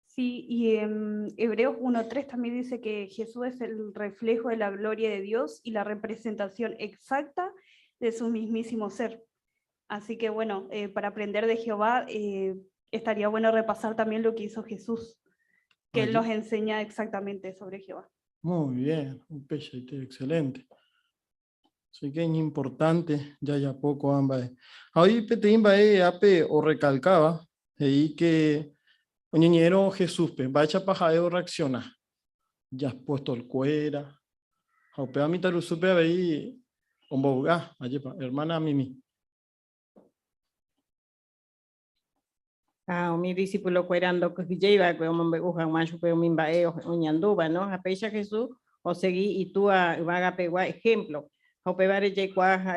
Sí, y en Hebreos 1:3 también dice que Jesús es el reflejo de la gloria de Dios y la representación exacta de su mismísimo ser. Así que bueno, para aprender de Jehová estaría bueno repasar también lo que hizo Jesús, que él nos enseña exactamente sobre Jehová. Muy bien, UPST, excelente. Así que es importante, ya poco ambas. Ahí peteimba ape o recalcaba, ahí que oñeñero Jesús, vaya paja reacciona. Ya has puesto el cuera. Aupe a mi tarusupe ahí, omboga, hermana Mimi. Mi discípulo cuerando que lleva que hombre uja macho pero mi bae oñanduba, ¿no? A pecha Jesús o seguí y tú a vaga pegua ejemplo. O pebare ye cuaja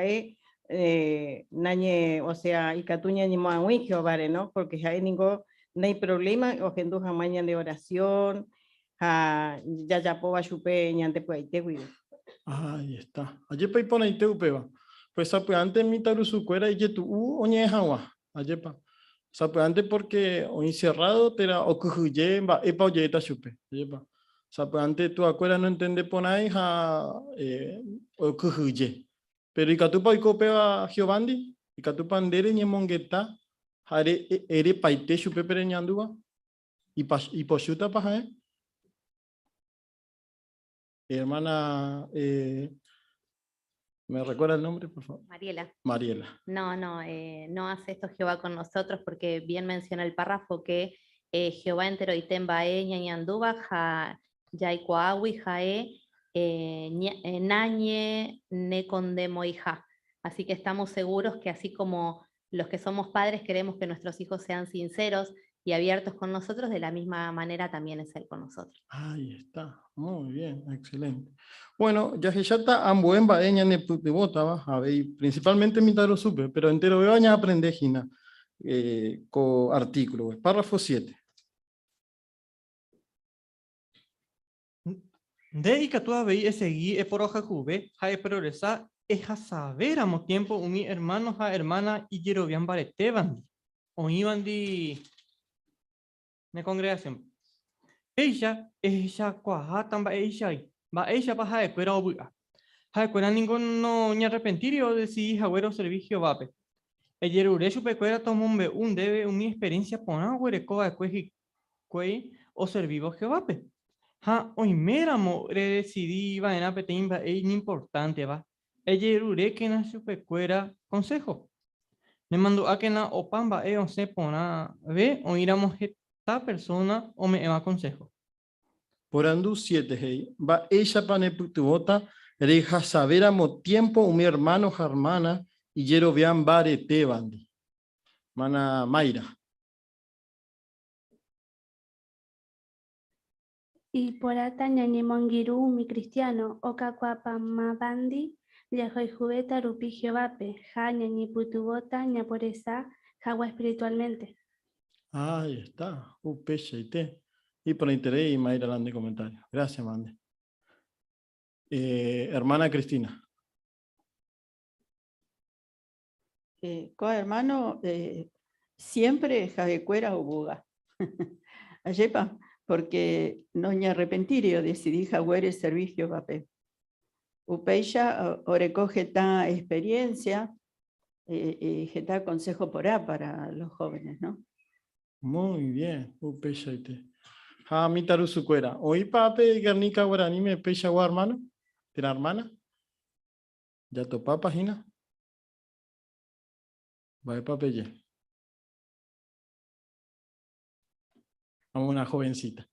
nañe, o sea, y catuña ni moanwikio vare, ¿no? Porque hay ningún no hay problema o que enduja mañana de oración, ya poba chupe ñante pues te cuido. Ahí está. Ayepa y pone y te upeba. Pues antes mi tarusu cuera y que tu oñejawa. Ayepa. Antes porque o encerrado te era o cujuye va epa oye ta chupe. Ayepa. Antes tu acuera no entiende ponai o cujuye. Pero y catupa y copeba Giovanni y catupa andere ni mongueta hare ere paite chupe pereñandua y poshuta paja. Hermana, ¿me recuerda el nombre, por favor? Mariela. Mariela. No hace esto Jehová con nosotros porque bien menciona el párrafo que Jehová entero y tembae ñañanduba ja yaikuawi jae nañe ne condemo hija. Así que estamos seguros que así como los que somos padres queremos que nuestros hijos sean sinceros y abiertos con nosotros, de la misma manera también es Él con nosotros. Ahí está, muy bien, excelente. Bueno, ya que ya está ambuemba eña ne putibota, va, a ver, principalmente mi taro supe, pero entero veo aña aprende gina, con artículo, párrafo 7. De y que tú veis seguir por hoja cube, hay progresar es a saber amo tiempo un mi hermano a hermana y Jerobian bareteban o iban de congregación. Ella es ella cuaja tamba ella va ella baja de cuera obuga. Ha cuera ningún no ni arrepentirio de si jagüero servicio vape. El Jerure su pecuera tomó un debe mi experiencia por agua de coa cueji cuei o servivo jevape. Ha hoy meramo decidí va en apetimba es importante va. El Jerure que na su pecuera consejo. Me mandó a que na opamba e se pona ve o iramos esta persona o me ema consejo. Por andu 7, hey, va ella pane putibota, reja saber amo tiempo un mi hermano hermana y yero vean bare te bandi. Mana Mayra. Y por ata ñañemongiru mi cristiano, oka cuapa mabandi, yajoy jubeta rupi jevape, ja ñañi putubota, ñaporesa, jagua espiritualmente. Ahí está, UPST. Y por interés y Mayra Lande comentario. Gracias, Mande. Hermana Cristina. Hermano, siempre javecuera o buga. Ayepa, porque no me arrepentirio decidí jaguere servicio papel. Upeisha recoge esta experiencia y esta consejo para los jóvenes, ¿no? Muy bien, UPST. Mi tarusu cuera. Hoy pape garnica guarani me pecha gua hermano. ¿Tiene hermana? ¿Ya topa página? Va pape ya. A una jovencita.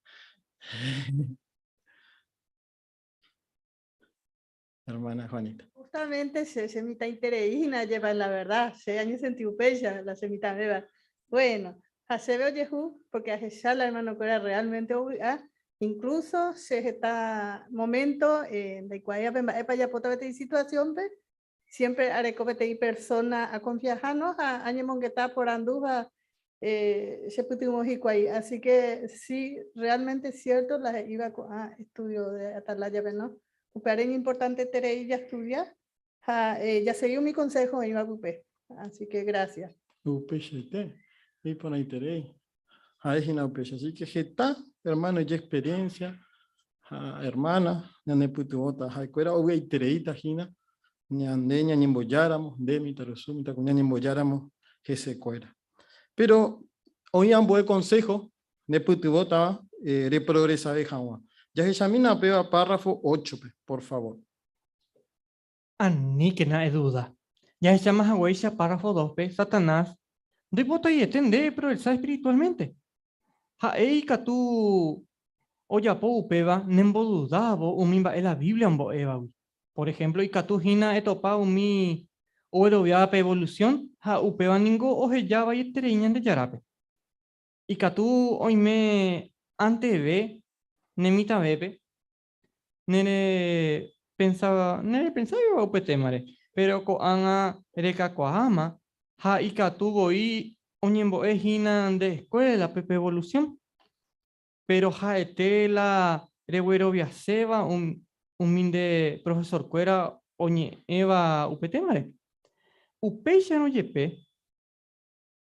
Hermana Juanita. Justamente se semita intereína lleva la verdad, se años en tiupeya, la semita beba. Bueno, Hasebe Yehu, porque a Jeshala, hermano, que era realmente incluso se está momento de cuaya para ya poder situación, siempre haré que persona a confiarnos a año que está por anduja se putimos ahí. Así que sí, realmente es cierto, la iba a estudio de Atalaya, ¿no? Pero es importante tener ya estudiar. Ya seguí mi consejo, iba a así que gracias. Y por ahí terei. Así que está, hermano, ya experiencia, hermana, ñane putuota, jacuera, oye, tereita, jina, ñande, ñanimboyáramos, de mi tarusu, ñanimboyáramos, que se cuera. Pero hoy han buen consejo, de putuota, de progresa de Jawa. Ya que examina, pega párrafo 8, por favor. Ni que nada de duda. Ya se llama Hawaii párrafo 2, Satanás. De voto y entender, progresar espiritualmente. Haei katu oyapo upeva nembo dudavo umimba la Biblia ambo eva. Por ejemplo, y katu hina etopa umi oerovia pe evolución ha upeva ningo oje ya y tereñan de yarape. Y katu oime ante ve nemita bebe nere pensaba yo upetemare, pero ko anga reka koama ha y katu goi oñembo hina de escuela pepe evolución. Pero jaete la rewero viaseba un minde profesor cuera oñe eva upetemare. Upeisha no yepe.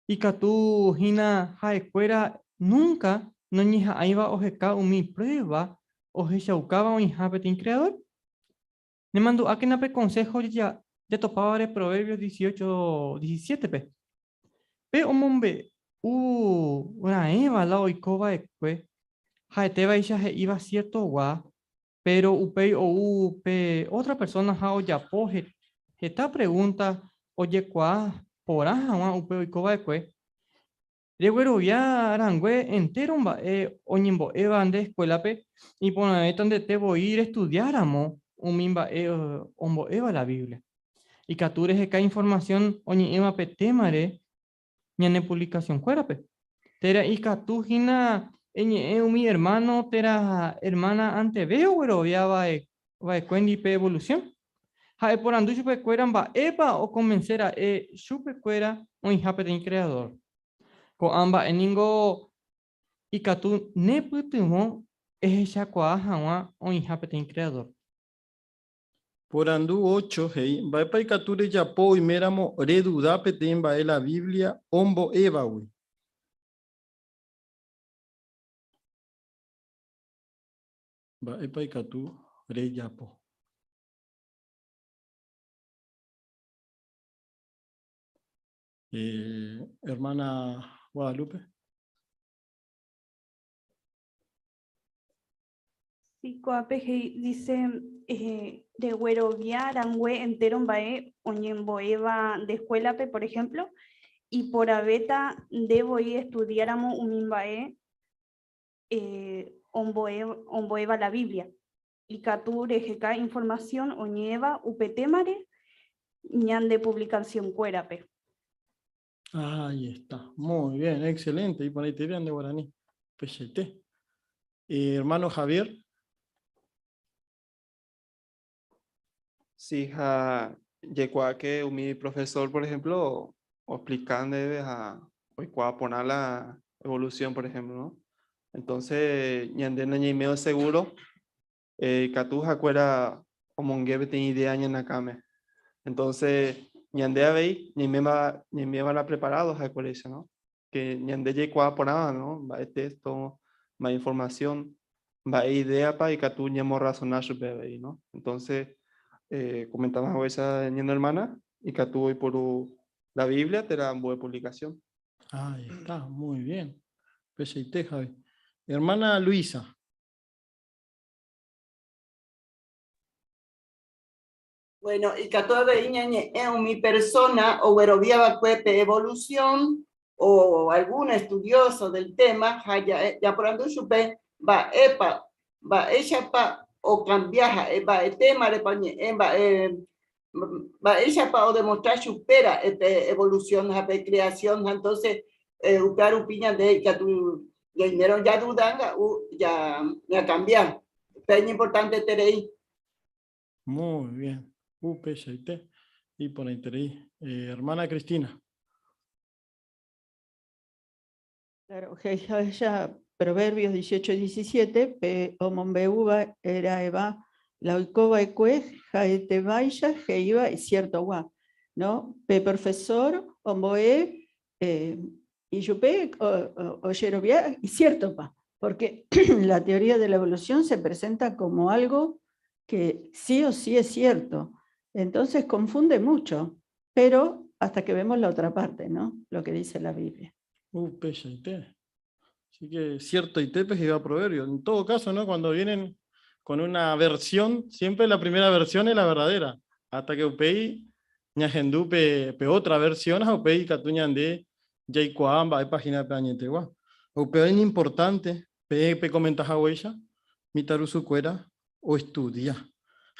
Y katu hina jaecuera nunca no ñija aiva ojeka umi prueba ojecha ukaba o inhapetin creador. Ne mando a que nape consejo ya topaba de Proverbios 18-17 pe. Pe omombe una eva la oikova ekwe. Jaeteva isha iba cierto gua, pero upei o upe otra persona ha oyapo esta pregunta oye kwa poraja wa upe oikova ekwe. Reguero ya arangue entero oñimbo eva ande escuela pe y por ahí donde te voy a ir a estudiar amo umimba ombo eva la Biblia. Y catures esta información oñi eva pe temare ñane publicación cuera pe. Tera y catujina mi hermano tera hermana ante veo pero ya va cuendi pe evolución. Jae por andu chupe cueran va epa o convencer a chupe cuera o inhapetin creador. Ko amba eningo y catu ne putumo es chacoaja o inhapetin creador. Por andu 8, hey, va pa ikature yapo y meramo redudape temba la Biblia ombo eva, güey. Va pa ikatu re yapo. Hermana Guadalupe. Sí, Coapeje dice de Huerovia, Arangüe, entero Bae, Oñemboeva de Escuelape, por ejemplo, y por Abeta debo ir estudiáramos un Bae, Omboeva la Biblia. Y Cature, GK, información, Oñeva, Upetemare, ñan de publicación Cuerape. Ahí está, muy bien, excelente. Y por ahí te vean de guaraní. Pechete. Hermano Javier. Sí, que mi profesor, por ejemplo, o explicando a poner la evolución, por ejemplo, ¿no? Entonces, ñande no ñe medio seguro, catuja cuera o monguebe tiene idea en la cama. Entonces, ñande a ver, ñe me van a preparados a colegio, ¿no? Que ñande ya cuá por nada, ¿no? Va texto, va información, va idea para y catu ñemo razonar su bebé, ¿no? Entonces, comentamos a esa niña hermana y que tuvo por la Biblia te la buena publicación. Ahí está, muy bien. Pechete, Javi. Hermana Luisa. Bueno, y que toda mi persona o veroviaba cuepe evolución o algún estudioso del tema, ya por ando supe, va ella pa o cambiar el tema de ella para demostrar supera evolución, creación, entonces Upar upiña de que tu ya dudanga ya cambiar. Pero es importante tener. Muy bien. Upeshaite. Y por ahí, hermana Cristina. Claro, ya Proverbios 18 y 17, pe omombeuba era eva, la oikova ekue, jaete baisha, jeiba y cierto gua, ¿no? Pe profesor, omboe, y yupe, o yerovia, y cierto pa, porque la teoría de la evolución se presenta como algo que sí o sí es cierto. Entonces confunde mucho, pero hasta que vemos la otra parte, ¿no? Lo que dice la Biblia. Peshaite. Así que cierto y tepes iba a proverbio. En todo caso, ¿no? Cuando vienen con una versión, siempre la primera versión es la verdadera. Hasta que upei ñajendu pe otra versión, a upei catuñan de jaycoamba, hay página de añetegua. Upeo es importante, pe comentas a huella, mitaru su cuera o estudia.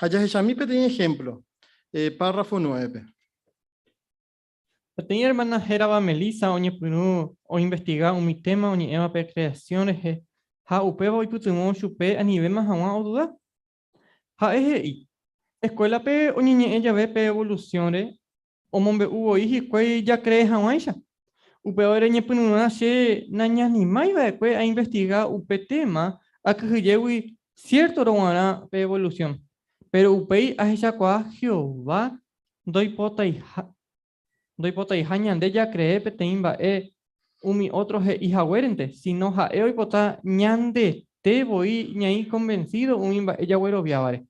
Hayas hecho a mí pequeño ejemplo. Párrafo 9. Tenía hermana Jeraba Melissa, oñe punu, o investigar un mi tema, oñe ema per creaciones, ha upeba hoy putumo chupe a nivel más agua o duda. Ha y escuela pe oñe ella ve pe evoluciones, o mombe hubo y que ya crees a ella. Upeba era ñe punu na she naña ni mai va después a investigar upe tema, a que llegue cierto roana pe evolución. Pero upei a ella qua Jehová doy pota y doy pota y hañan de ya cree peteimba umi otros hijahuerente, sino ja hoy pota ñande te voy ñai convencido umimba ella güero viavare.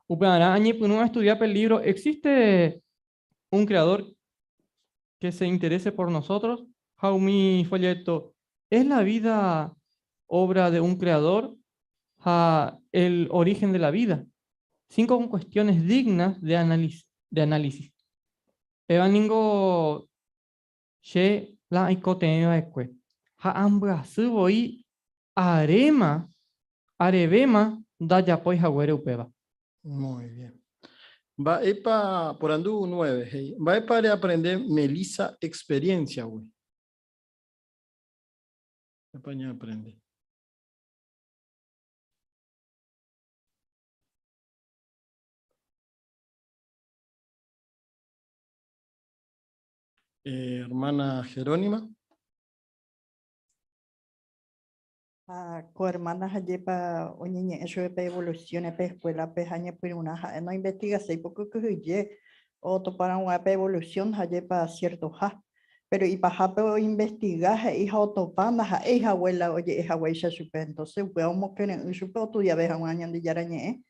Upeara añi punu a estudiar el libro, ¿existe un creador que se interese por nosotros? Jaumi folleto, ¿es la vida obra de un creador? El origen de la vida. 5 cuestiones dignas de análisis. Evaningo she la ikoteneva ekwe. Ha ambrasu voy arebema da yapoi hawere upeva. Muy bien. Va epa por andu 9. Hey. Va epa de aprender Melissa experiencia, güey. España aprende. Hermana Jerónima. Hermanas allí para oñeñe eso de evolución pe escuela pe añe pero una no investigación porque que o para una evolución allí para cierto ja pero y para investigar hija otopama hija abuela oye hija abuela supe entonces vamos que en supe tú ya ves a un año de yarañe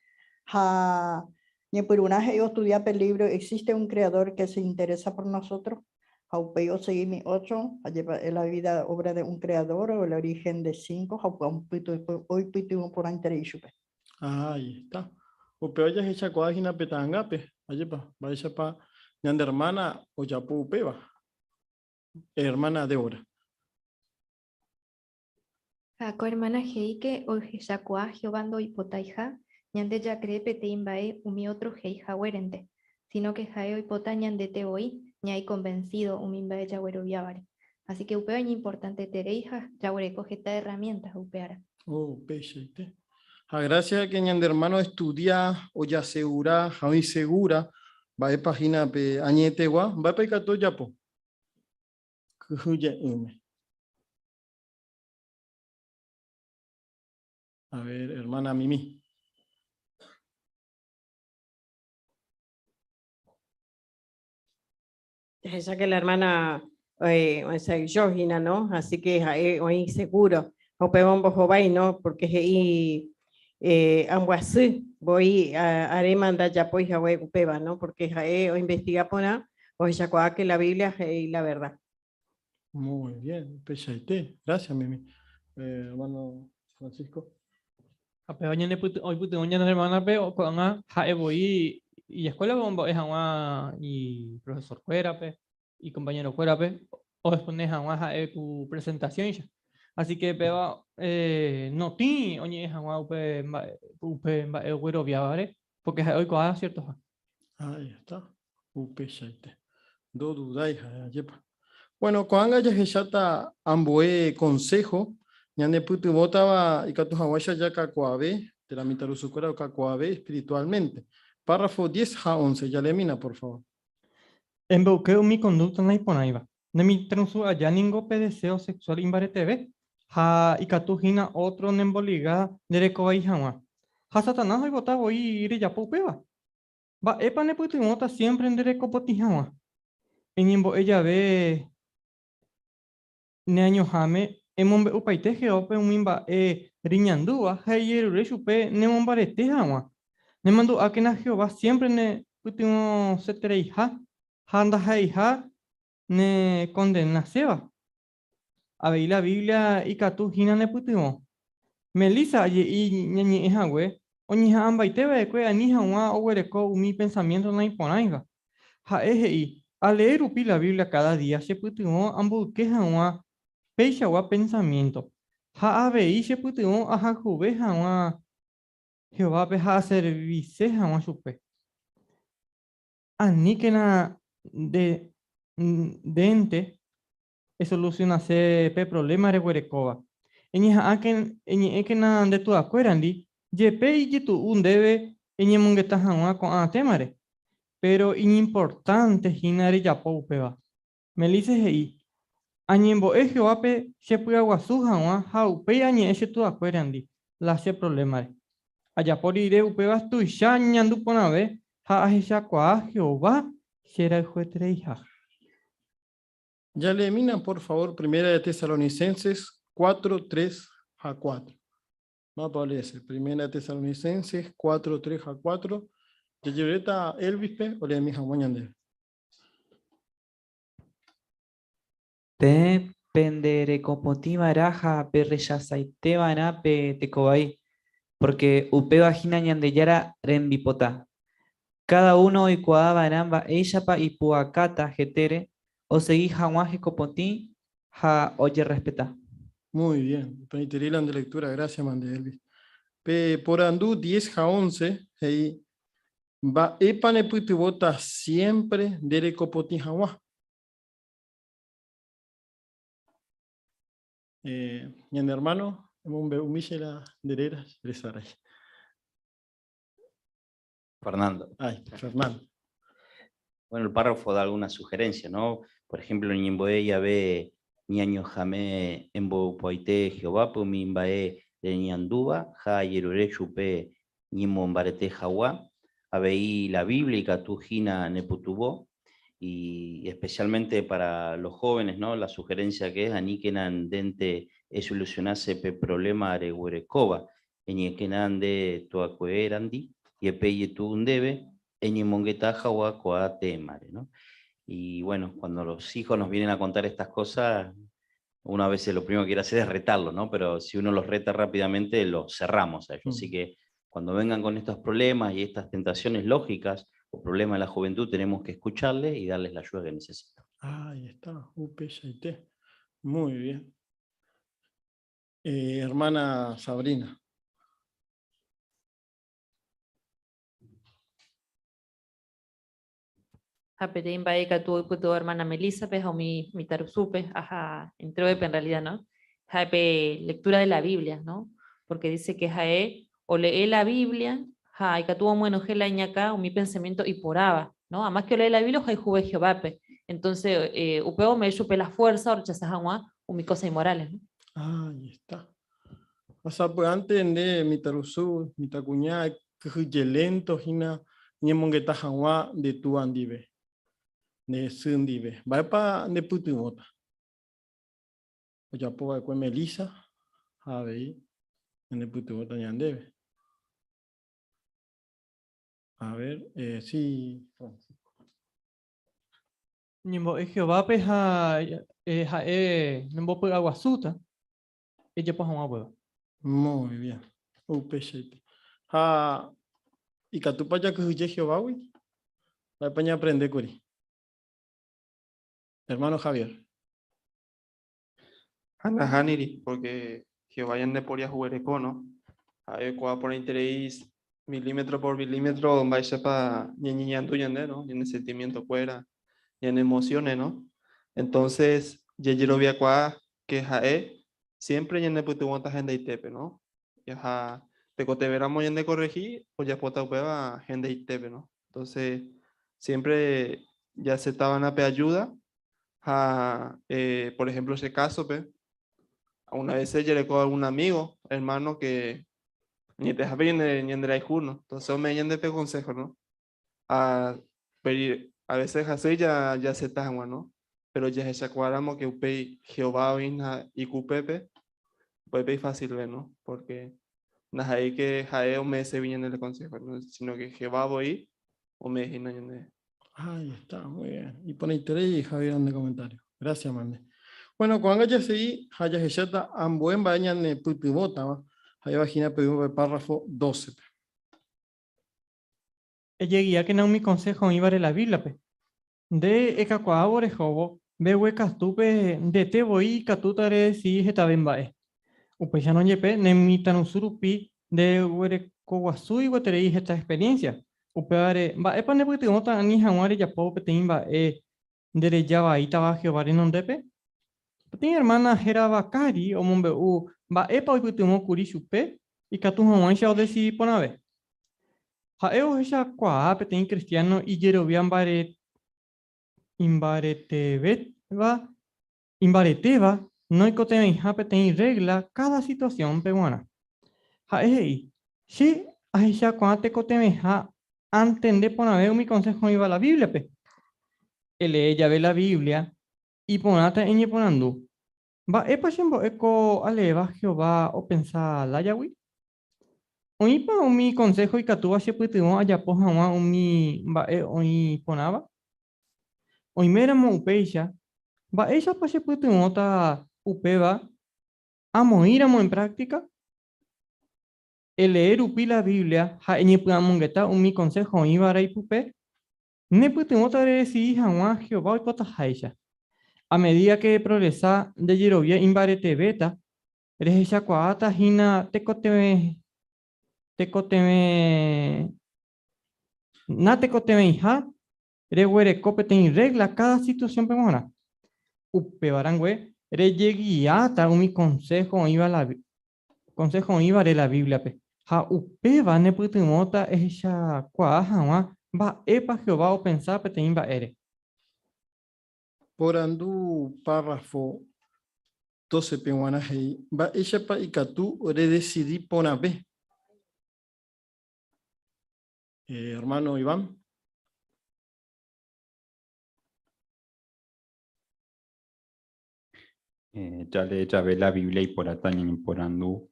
ja ni por una yo estudia el libro existe un creador que se interesa por nosotros. Haupeo seguí mi 8, la vida obra de un creador o el origen de 5, hoy pito por anterior. Ahí está. Upeo ya hecha coagina petangape, ayepa, va a pa ñande hermana o yapu upeva. Hermana de hora. Ako hermana heike o hechakua Jehovando hipotaija, ñande ya cree peteimbae umi otro heija huerente, sino que jae hipota ñande te hoy, ñai convencido umimbae yaguero viavare. Así que upeo es importante tereija, yaguere cogeta herramientas upeara. Oh, peche. A gracia que ñande hermano estudia o ya segura, hoy segura, va a página pe añetegua, va a pecato yapo. A ver, hermana Mimi. Esa que la hermana Georgina, ¿no? Así que hoy seguro, o peón bojobay, ¿no? Porque ahí ambuasí, voy a haré mandar ya pues a upeba, ¿no? Porque o investiga pona, o ya que la Biblia es la verdad. Muy bien, pechaite. Gracias, Mimi. Hermano Francisco. Hoy puto mañana hermana pe con a voy y escuela bombo es agua y profesor Cuerape y compañero Cuerape o expones agua tu presentación ya. Así que peba no ti oye es agua upe güero viavare porque hoy coa cierto. Ahí está. Upe shaite. Do dudai ha yepa. Bueno, coanga ya hechata amboe consejo, ñande putu botaba y catu hawasha ya cacuave, de la mitad de su cuerpo cacuave espiritualmente. Párrafo 10 a 11, ya lemina, por favor. Embauqueo mi conducta na iponaiva. Ne mi transu allá ningope deseo sexual imbareteve. Ha ikatuhina otro nemboliga nerekoa ihawa. Ha satanás hoy bota voy ir ya popeva. Va epa ne putimota siempre en derekopotihawa. Enyembo ella ve ne año jame emombe upaite geope umimba riñandúa hayerure chupe ne mombarete hawa. Ne mandu akena Jehová siempre ne putimo setereija. Handa haija ne condena seba. A ver la Biblia y catu hina ne putimo. Melissa ye y ñañe hagüe. Oñija ambaitebe kwe anija wa owereko umi pensamiento na iponaiga. Ha eje al leer upi la Biblia cada día se putimo ambuqueja wa peixa wa pensamiento. Ha abei se putimo aja jubeja wa Jehová peja serviceja wa chupe. Aníquena de dente soluciona se pe problema de huerecoba. En que na de tu acuerandi, ye pe y tu un debe en mungeta hanwa con atemare. Pero importante hinari ya poupeba. Melise hei. Añembo Jehová se puede aguasu hanwa haupe añe ese tu acuerandi. La se problema. Allá por iré upebas tu ya ñandu ponave. Ha ahisha kwa Jehová será el juez de hija. Ya lemina, por favor, primera de Tesalonicenses 4, 3 a 4. No aparece. Primera de Tesalonicenses 4, 3 a 4. Ya lleveta Elvispe o le mi jamoñande. Te penderecopoti baraja perreyasaite banape tecobai, porque upeba jina ñandeyara rembipota. Cada uno y coaba namba eishapa y puacata jetere, o seguí jaguaje copoti, ja oye respeta. Muy bien. Penitirilan de lectura, gracias, mande Elvis. Por andú 10 a 11, hey, va epane putibota siempre dere copoti jaguá. Mi hermano, humilla dereras, Fernando. Ay, Fernando. Bueno, el párrafo da alguna sugerencia, ¿no? Por ejemplo, Ñimboe ya ve ñaño jame embo poite Jehová, mimbae de ñanduba, ja yerure chupe ñimombarete jawa, abei la Biblia y catujina neputubo, y especialmente para los jóvenes, ¿no? La sugerencia que es aniquenan dente es solucionarse pe problema areguerecoba, eñequenan de toacuerandi, y epeye tu un debe, eñemongueta jawa coate mare, ¿no? Y bueno, cuando los hijos nos vienen a contar estas cosas, uno a veces lo primero que quiere hacer es retarlo, ¿no? Pero si uno los reta rápidamente, los cerramos a ellos. Así que cuando vengan con estos problemas y estas tentaciones lógicas o problemas de la juventud, tenemos que escucharles y darles la ayuda que necesitan. Ahí está, UPSIT. Muy bien. Hermana Sabrina. Hapetein baeka tu hermana Melissa, pues, o mi tarusupe, ajá, entroepe en realidad, ¿no? Jape, lectura de la Biblia, ¿no? Porque dice que jae, o lee la Biblia, ja, y que tuvo bueno gela ñaca, o mi pensamiento y poraba, ¿no? Además que lee la Biblia, jae juve Jehová, entonces, upeo me chupe la fuerza, o rechazas o mi cosa inmorales, ¿no? Ahí está. O sea, pues antes de mi tarusu, mi tacuña, que lento, hina, ni mongueta jawa de tu andive. De sundive. Va para de putumota. O ya puedo con Melissa, a ver, en el putumota ni andeve. A ver, sí. Nimbo Jehová peja nimbo pe aguasuta. Ella pues un agua. Muy bien. UPSIT. ¿Y catupa ya que huye Jehová, güey? Va a aprender, Curi. Hermano Javier. Anahaniri, porque Jehová ya por ya juguereco, ¿no? Hay cuál por interés milímetro por milímetro, va a ser para ñeñiñando, ¿no? Y en el sentimiento fuera, y en emociones, ¿no? Entonces, yeyero viacua que jae, siempre yende putumonta gente itepe, ¿no? Ya te coteveramos yende corregir, o ya pota upeba gente itepe, ¿no? Entonces, siempre ya se estaban a pe ayuda, por ejemplo, ese caso, pe, una vez se llegó a algún amigo, hermano, que ni te has ni de ¿no? Entonces, me yende pe consejo, ¿no? A veces así ya se tagua, ¿no? Pero ya se acuadramos que upei Jehová y cupepe, pues fácil ver, ¿no? Porque no es ahí que jae o me se viene el consejo, ¿no? Sino que Jehová voy o me dije no. Ahí está, muy bien. Y pone interés y Javier de comentario. Gracias, Mande. Bueno, cuando ya seguí, haya hechata ambuen bañan de putibota, ¿va? Haya vagina pedimos el párrafo 12. Llegué que no mi consejo iba a la Biblia, pe. De ekakuabore jobo, be huecas tupe de te voy catutare si jeta bembae. Upe ya no yepe, ne mitan usurupi de huere kowasui guaterei esta experiencia. Upe are, ba epa ne puti mota ni hanware ya po petimba dere java itaba jeovare non depe. Tem hermana hera bakari o mombe ba epa ui puti mo kuri chupe y katu hanwan shao desi ponave. Ha eo hesha kwa petin cristiano y jerobian bare imbareteva, no hay hape regla cada situación peruana. Ha ahí, si aisha cuante cotemeja antes de poner mi consejo iba a la Biblia pe. Ella ve la Biblia y ponate en ponando. Va epa shembo eco aleva Jehová o pensar la yawi. Oí pa mi consejo y catuba se putumo allá poja mi va oí ponaba. Oí mera mo upeisha. Va ella pase putumo ta upeva amo iramo en práctica. El leer upi la Biblia, ha en mungeta mi consejo iba a pupe, ne putumo ta si jamás Jehová y pota haisha. A medida que progresa de Yerovia imbarete beta, rehisha cuata hina tecoteme na tecoteme hija, rehuere copete regla cada situación pemona. Upe barangüe, reyeguiata mi consejo iba de la Biblia pe. Ha upe va ne putumota esha cuaja va epa Jehová o pensar pe te ere. Por andu párrafo 12 peruana hei, va ella pa ikatu ore decidí ponabe. Hermano Iván. Ya ve la Biblia y por atañen y por andú.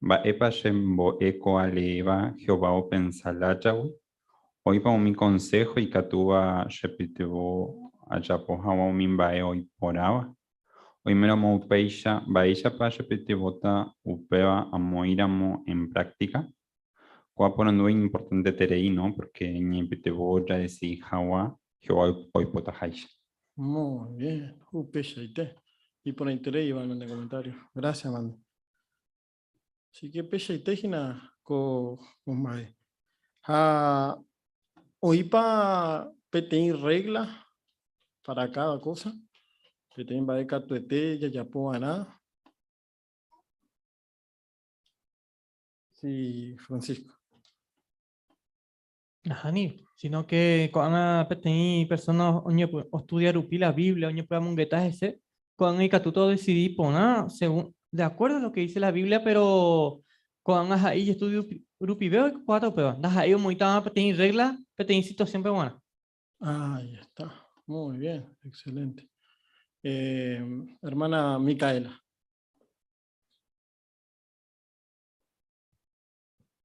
Va epa shembo eco aleva Jehová o pensala yawi. Hoy pa mi consejo y catuba shepitebo ayapojawa mimbae hoy poraba. Hoy mero mo upeisha baisha pa shepitebota upeba amoiramo en práctica. Cuá por andú es importante terei, ¿no? Porque ni pitebo ya decí Jehová hoy potajaisha. Muy bien, pechaite. Y por interés Iván en el comentario. Gracias, Mande. Así que pechaite gina con mae. Hoy pa petein regla para cada cosa. Petein va de catuete, ya puedo nada. Sí, Francisco. Ajá, ni, sino que cuando hay personas estudiar la Biblia, oñe pueda munguetas ese, cuando hay catuto decidí poner según, de acuerdo a lo que dice la Biblia, pero cuando ahí estudio grupi veo y cuatro pero ahí muy tan petein regla, petein situación peruana. Ahí está, muy bien, excelente. Hermana Micaela.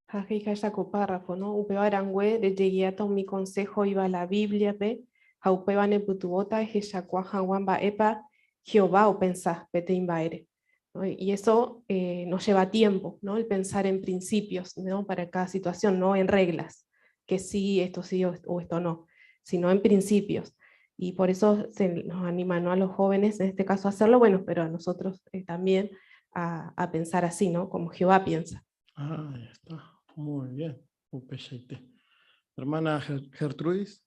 Hajika saco párrafo, ¿no? Upeba arangüe, de lleguiata mi consejo iba a la Biblia, pe, haupeba ne putuota, ejechacua wamba epa, Jehová o pensás, pete imbaere. ¿No? Y eso nos lleva tiempo, ¿no? El pensar en principios, ¿no? Para cada situación, no en reglas, que sí o esto no, sino en principios. Y por eso se nos anima, ¿no? A los jóvenes, en este caso, a hacerlo, bueno, pero a nosotros también a pensar así, ¿no? Como Jehová piensa. Ahí está. Muy bien, upechaite. Hermana Gertrudis.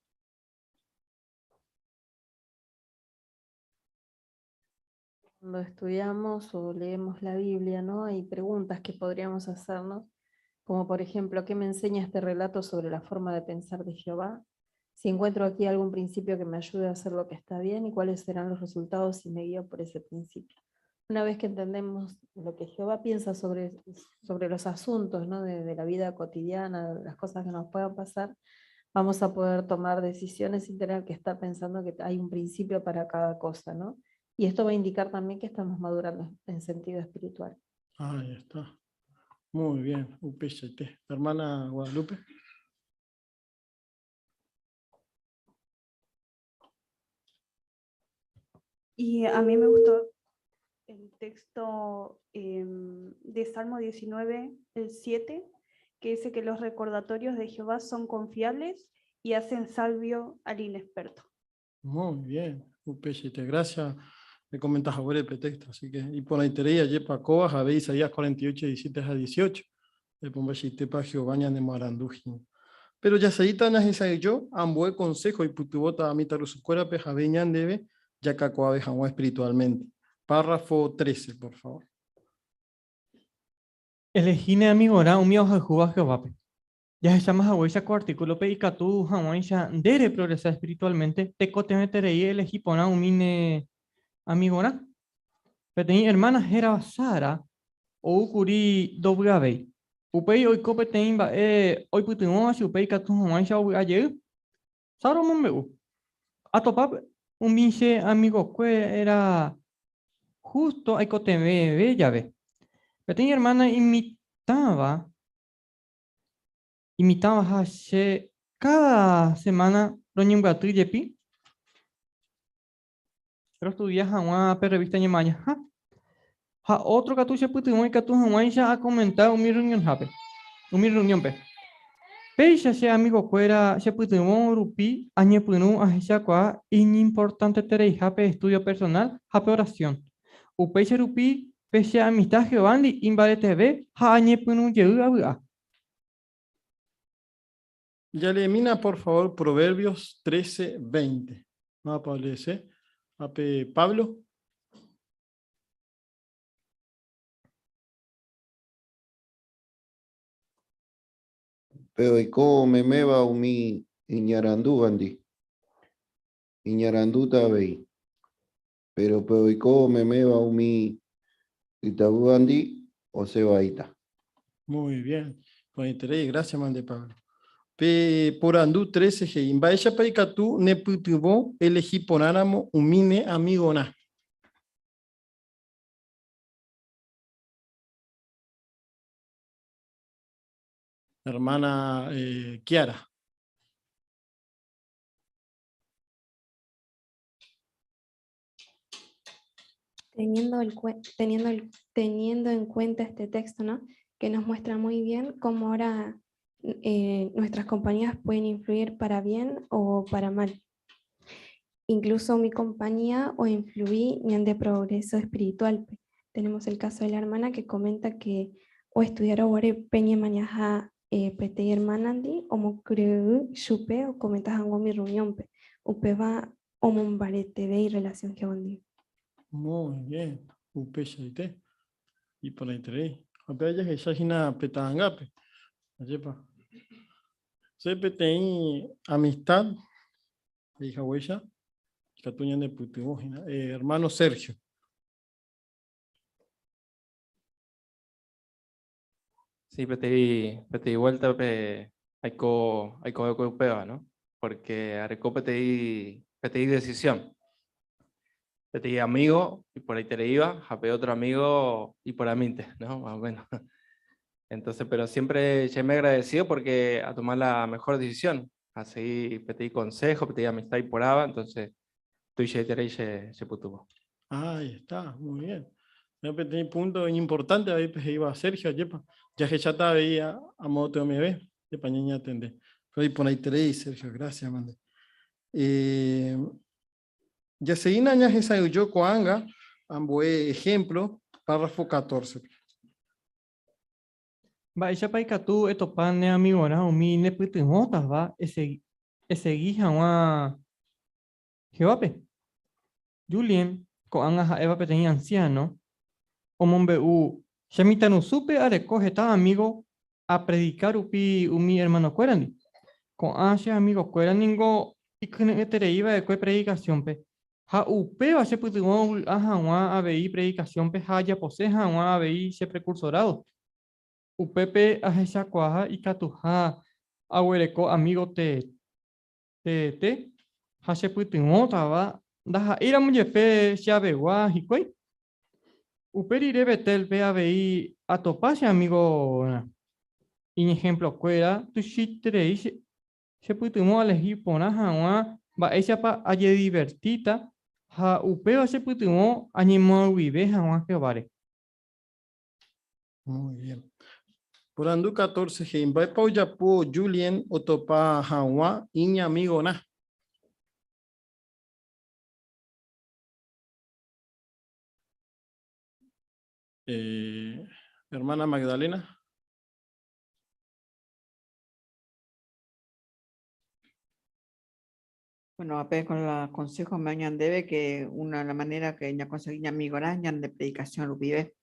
Cuando estudiamos o leemos la Biblia, ¿no? Hay preguntas que podríamos hacernos, como por ejemplo, ¿qué me enseña este relato sobre la forma de pensar de Jehová? Si encuentro aquí algún principio que me ayude a hacer lo que está bien y cuáles serán los resultados si me guío por ese principio. Una vez que entendemos lo que Jehová piensa sobre los asuntos, ¿no? de la vida cotidiana, de las cosas que nos puedan pasar, vamos a poder tomar decisiones sin tener que estar pensando que hay un principio para cada cosa, ¿no? Y esto va a indicar también que estamos madurando en sentido espiritual. Ahí está. Muy bien. Upéchate. Hermana Guadalupe. Y a mí me gustó el texto de Salmo 19, el 7, que dice que los recordatorios de Jehová son confiables y hacen sabio al inexperto. Muy bien. Upéchate. Gracias. Me comentas ahora el pretexto. Así que, y por la interés, yepa coas, a ver Isaías 48, 17 a 18. Le pongo para Jehová de Marandujin. Pero ya se edita en yo, ambos consejo y putubota a mitad de su cuerpo, jabeñan debe, ya cacoabe jamás espiritualmente. Párrafo 13, por favor. Elegine amigora un mío Jehová Jehová. Ya se llama Hawaii con artículo pe y catu Hawaii dere progresar espiritualmente. Te cote meterei elegí pona un mine amigora. Peteni hermana Jera Sara o ukuri dobgabei. Upei hoy copetein ba hoy putumon si upei catu Hawaii ayer. Saro mombeu. Atopap un minche amigo que era justo hay cote ya ve. Peteni hermana imitaba a She cada semana Roñin Gatu Yepi. Pero estudias a una revista ñemaña. Ha otro Gatu se putumon y Gatu Hawaii ya ha comentado mi reunión hape. Mi reunión pe. Peisha se amigo fuera se putumon rupi añe punu a esa qua importante terei hape estudio personal hape oración. Upeisha rupi pese amistad Jehovandi invade TV ha añe punu yeu abua. Ya le mina, por favor, Proverbios 13, 20. No aparece. Ape Pablo. Pero y cómo me va umi iñarandú andi. Iñarandú tabei. Pero y cómo me va umi itabú andi o se va ita. Muy bien. Con interés, gracias, mande Pablo. Por andú 13 g. Imbaisha paikatu ne putubo elegí ponáramo umine amigona. Hermana Kiara. Teniendo en cuenta este texto, ¿no? Que nos muestra muy bien cómo ahora nuestras compañías pueden influir para bien o para mal. Incluso mi compañía o influí en de progreso espiritual. Tenemos el caso de la hermana que comenta que o estudiar o peña mañana pete hermanandi o mo creo chupe o comentas en mi reunión upe va o mombarete ve y relación que bondi. Muy bien. Upeshaite. Y por la interés. Apeya que shahina petangape. Ayepa. Sepe tem amistad. Hija huella. Catuña de putimógina. Hermano Sergio. Sí, pete vuelta hay que pega, ¿no? Porque arecó pete decisión. Pete amigo y por ahí te le iba, jape otro amigo y por aminte, ¿no? Más o menos. Entonces, pero siempre ya me he agradecido porque a tomar la mejor decisión, a seguir pete consejo, pete amistad y por aba, entonces tú ya te se putuvo. Ahí está, muy bien. Tenía punto importante ahí pues iba Sergio, ya que ya estaba ahí a modo de MB, de pañaña atender. Pero ahí por ahí tenéis, Sergio, gracias, mande. Ya se inaña esa yo coanga, ambos ejemplo, párrafo 14. Va, ella para que tú esto pane amigo, ¿no? O mi ne putumotas va, ese guija wa Jehová pe. Julien, Coanga Eva pequeña anciano. Omombeu. Shamitanu supe a recoge ta amigo a predicar upi umi hermano cuerani. Con ansia amigo cueraningo y que te iba de predicación pe. Ha upe va se putumo a jaua a vei predicación pe haya pose jaua a vei se precursorado. Upepe a esa cuaja y catuja a huereco amigo te ha se putumo taba da ira mujepe se abegua y cuey. Uperi rebetel pe a vei a topase amigo. Y ejemplo cuera tu shitre se putumo a elegir pona jaua va esa pa a divertita ha upeo se putumo animo vive jaua que vale. Muy bien. Por andu 14 Heimba Pauyapu Julien Otopa Hawa Iña amigo na. Hermana Magdalena. Bueno, apenas con los consejos me añan debe que una la manera que ya conseguí amigo ñan de predicación lo vive.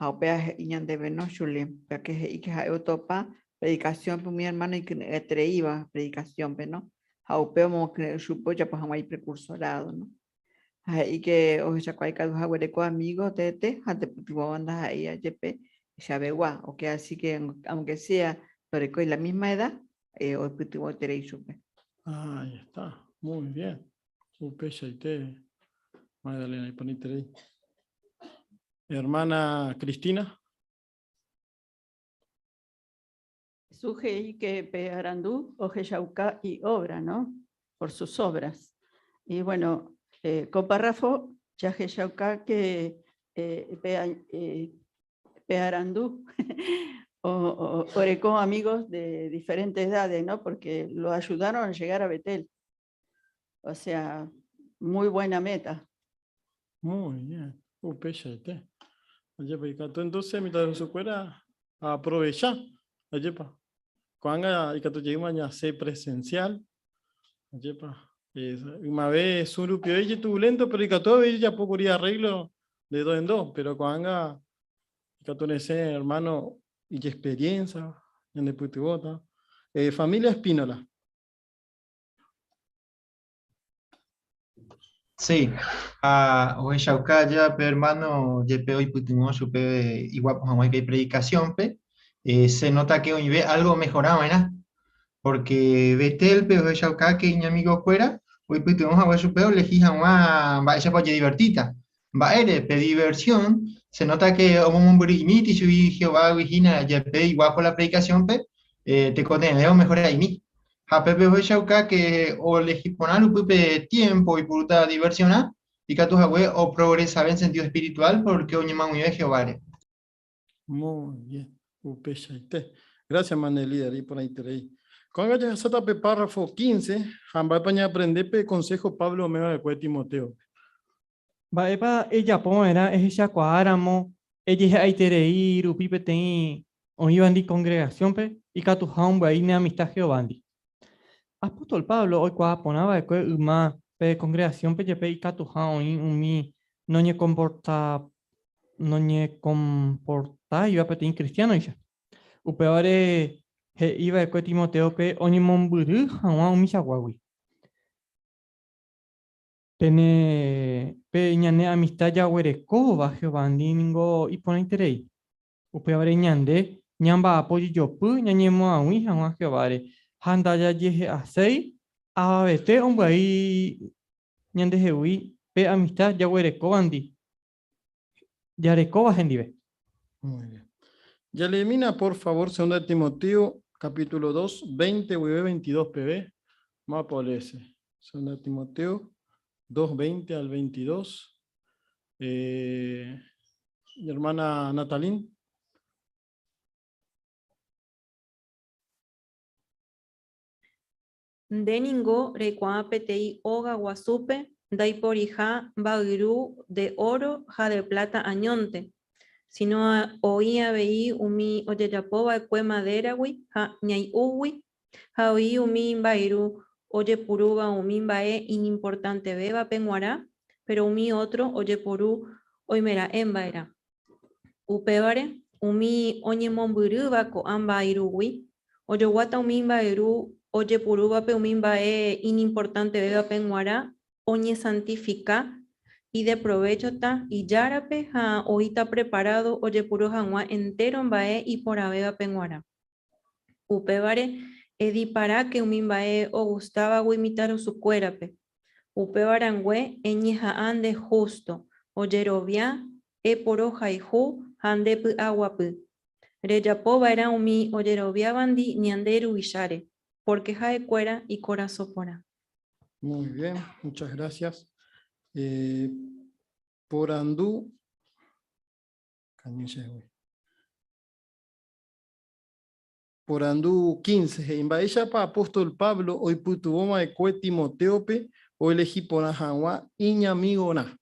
Haupea ñan debe no Julien, porque y que ha otopa predicación por mi hermano y que iba predicación, pero no. Haupea mo que supo ya pues hay precursorado, ¿no? Y que o ya cual cada hago amigos tete, ante putuvo bandas ahí a JP, Xabegua, o que así que aunque sea pero la misma edad, o putuvo tere y supe. Ahí está, muy bien. Supe te Magdalena y ponite ahí. Hermana Cristina. Suje y que Pearandú, Ojeyauca y obra, ¿no? Por sus obras. Y bueno, con párrafo, Yajeyauca que Pearandú o Orecó amigos de diferentes edades, ¿no? Porque lo ayudaron a llegar a Betel. O sea, muy buena meta. Muy bien. Upechete. Entonces, mitad de su cuera, aprovechar. Ayepa. Cuando y que tú llegas a ser presencial. Ayepa. Una vez un grupo de turbulento, pero y que todo ya poco arreglo de dos en dos. Pero cuando que tú ese hermano y experiencia en el Putibota. Familia Espínola. Sí, a Oaxaca, hermano, YP hoy putimos supe igual pues que hay predicación, se nota que hoy ve algo mejorado, ¿verdad? Porque Betel, pero Oaxaca que mi amigo fuera, hoy putimos a supe elegí a va esa parte divertida, va diversión, se nota que un burimiti subí Jehová Vigina YP igual por la predicación, te condeneo mejor ahí mí. A Pepe Huechauca que o legiponar un pupe tiempo y puta diversión y que tu jagüe o progresaba en sentido espiritual porque oñe más muy Jehová. Muy bien. Gracias, Manuel líder y por ahí te Cuando ya se tape párrafo 15, Jamba paña aprender consejo Pablo Mega de Timoteo. Va epa ella era ella cuáramo, ella hay terei, rupipe ten, o iban de congregación pe y que tu jaum va ir amistad Jehovandi. Apóstol Pablo hoy cuando ponaba de que uma pe congregación pe jepe y catuja hoy umi no ne comporta iba pe tin cristiano ya. Upeore he iba de que Timoteo pe oni momburu hawa umi chaguawi. Tene pe ñane amistad ya huereco va Jehovandi ningo y pone interés. Upeore ñande ñamba apoyo yo pu ñañemo a ui hawa Jehovare. Handa ya yeje a sei a vete un ahí ñande jehui pe amistad ya huereco andi ya recoba gendive. Muy bien. Ya elimina por favor 2 Timoteo capítulo 2 20 22 pb más por ese 2 Timoteo 2 20 al 22 mi hermana Natalín. Deningo recuá PTI oga guasupe, daiporija bagiru de oro, ja de plata añonte. Sino oía veí umi oyeyapoba cue madera wi, ja ñay uwi, ja oí umi bairu oye puruba umi bae inimportante beba penguara, pero umi otro oyeporu oimera embaera. Upevare, umi oñemombyryva ko'ãmba irugui, ojoguata umi mba'yru ojepurúvape umi mba'e inimportantevévape g̃uarã oñesantifica y de provechota iyárape ha oíta preparado ojepuru hag̃ua entero mba'e iporãvévape g̃uarã. Upevare ediparáke umi mba'e ogustávagui mitãrusukuérape. Upevarangue eñeha'ã nde justo ojerovia eporohayhu ha ndepy'aguapy. Rejapova'erã umi ojeroviávandi ñande ruvicháre, porque ha'ekuéra ikoraso porã. Muy bien, muchas gracias. Porandú, Porandú 15, Imbaishapa apóstol Pablo, hoy putuboma de cue Timoteope, o elegí por Ajanwa, Iñamigona.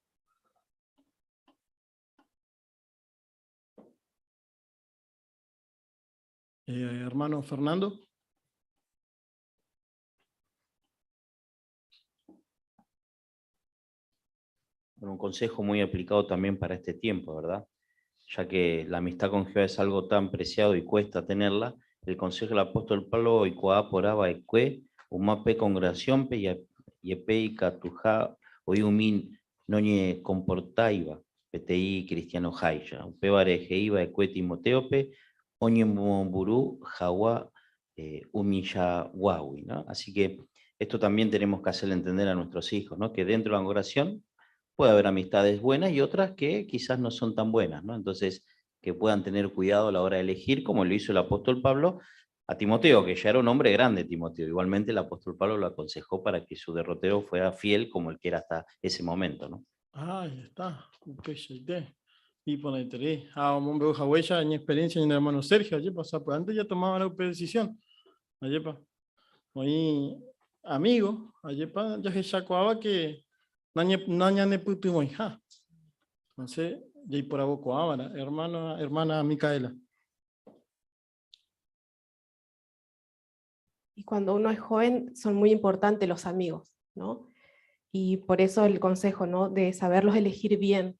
Hermano Fernando. Un consejo muy aplicado también para este tiempo, ¿verdad? Ya que la amistad con Jehová es algo tan preciado y cuesta tenerla, el consejo del apóstol Pablo, Ikuá poraba ekue, umape congregación pe y epe katuja, hoy umin noñe comportaiva, PTI cristiano jaya, upevare jeiva ekue Timoteope, oñe mburu jawa umiya wawi, ¿no? Así que esto también tenemos que hacerle entender a nuestros hijos, ¿no? Que dentro de la congregación puede haber amistades buenas y otras que quizás no son tan buenas, ¿no? Entonces, que puedan tener cuidado a la hora de elegir, como lo hizo el apóstol Pablo a Timoteo, que ya era un hombre grande, Timoteo. Igualmente el apóstol Pablo lo aconsejó para que su derrotero fuera fiel como el que era hasta ese momento, ¿no? Ahí está. Y por ahí un veo jahuella en experiencia en el hermano Sergio, allí pasa, pues antes ya tomaba la decisión. Allí pa. Hoy amigo, allí pa, ya que chacoaba que naña ne putu moija. Entonces, ya por aboco ahora, hermana Micaela. Y cuando uno es joven son muy importantes los amigos, ¿no? Y por eso el consejo, ¿no? De saberlos elegir bien,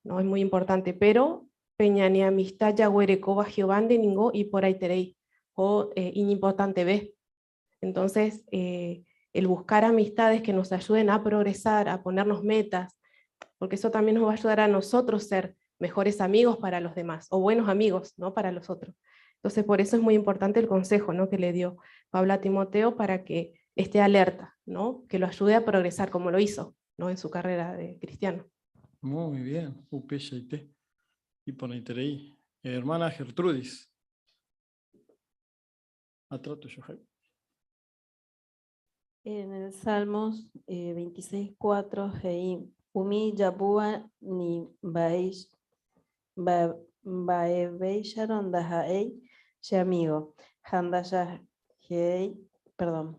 ¿no? Es muy importante, pero peñani amistad ya huerecoba Giovanni ningo y por ahí terei, o inimportante ve. Entonces, el buscar amistades que nos ayuden a progresar, a ponernos metas, porque eso también nos va a ayudar a nosotros ser mejores amigos para los demás, o buenos amigos, ¿no? Para los otros. Entonces, por eso es muy importante el consejo, ¿no? Que le dio Pablo a Timoteo para que esté alerta, ¿no? Que lo ayude a progresar como lo hizo, ¿no? En su carrera de cristiano. Muy bien, y por ahí, hermana Gertrudis. Atrato yo. En el Salmos 26:4, Umi Yabua ni Baish Baebeisharon Dahaei, she amigo, Handa Yahei, perdón,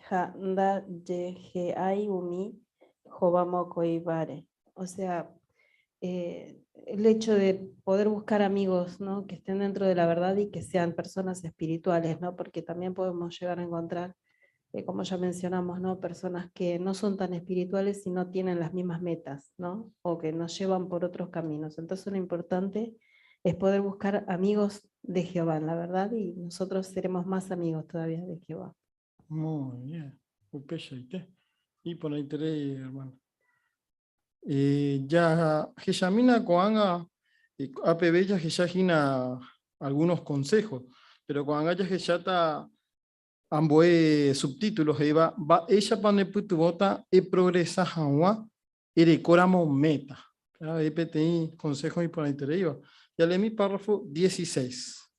Handa Yeheai Umi Jobamokoibare. O sea, el hecho de poder buscar amigos, ¿no? Que estén dentro de la verdad y que sean personas espirituales, ¿no? Porque también podemos llegar a encontrar, como ya mencionamos, ¿no? Personas que no son tan espirituales y no tienen las mismas metas, ¿no? O que nos llevan por otros caminos. Entonces lo importante es poder buscar amigos de Jehová, la verdad, y nosotros seremos más amigos todavía de Jehová. Muy bien, y por ahí, hermano. Ya Jeshamina Coanga APB ya Jeshajina algunos consejos, pero Coanga ya Jeshata amboe subtítulos ella pane putu bota e progresa hawa e decoramos meta. EPTI consejos y por ahí te iba. Ya leí mi párrafo 16.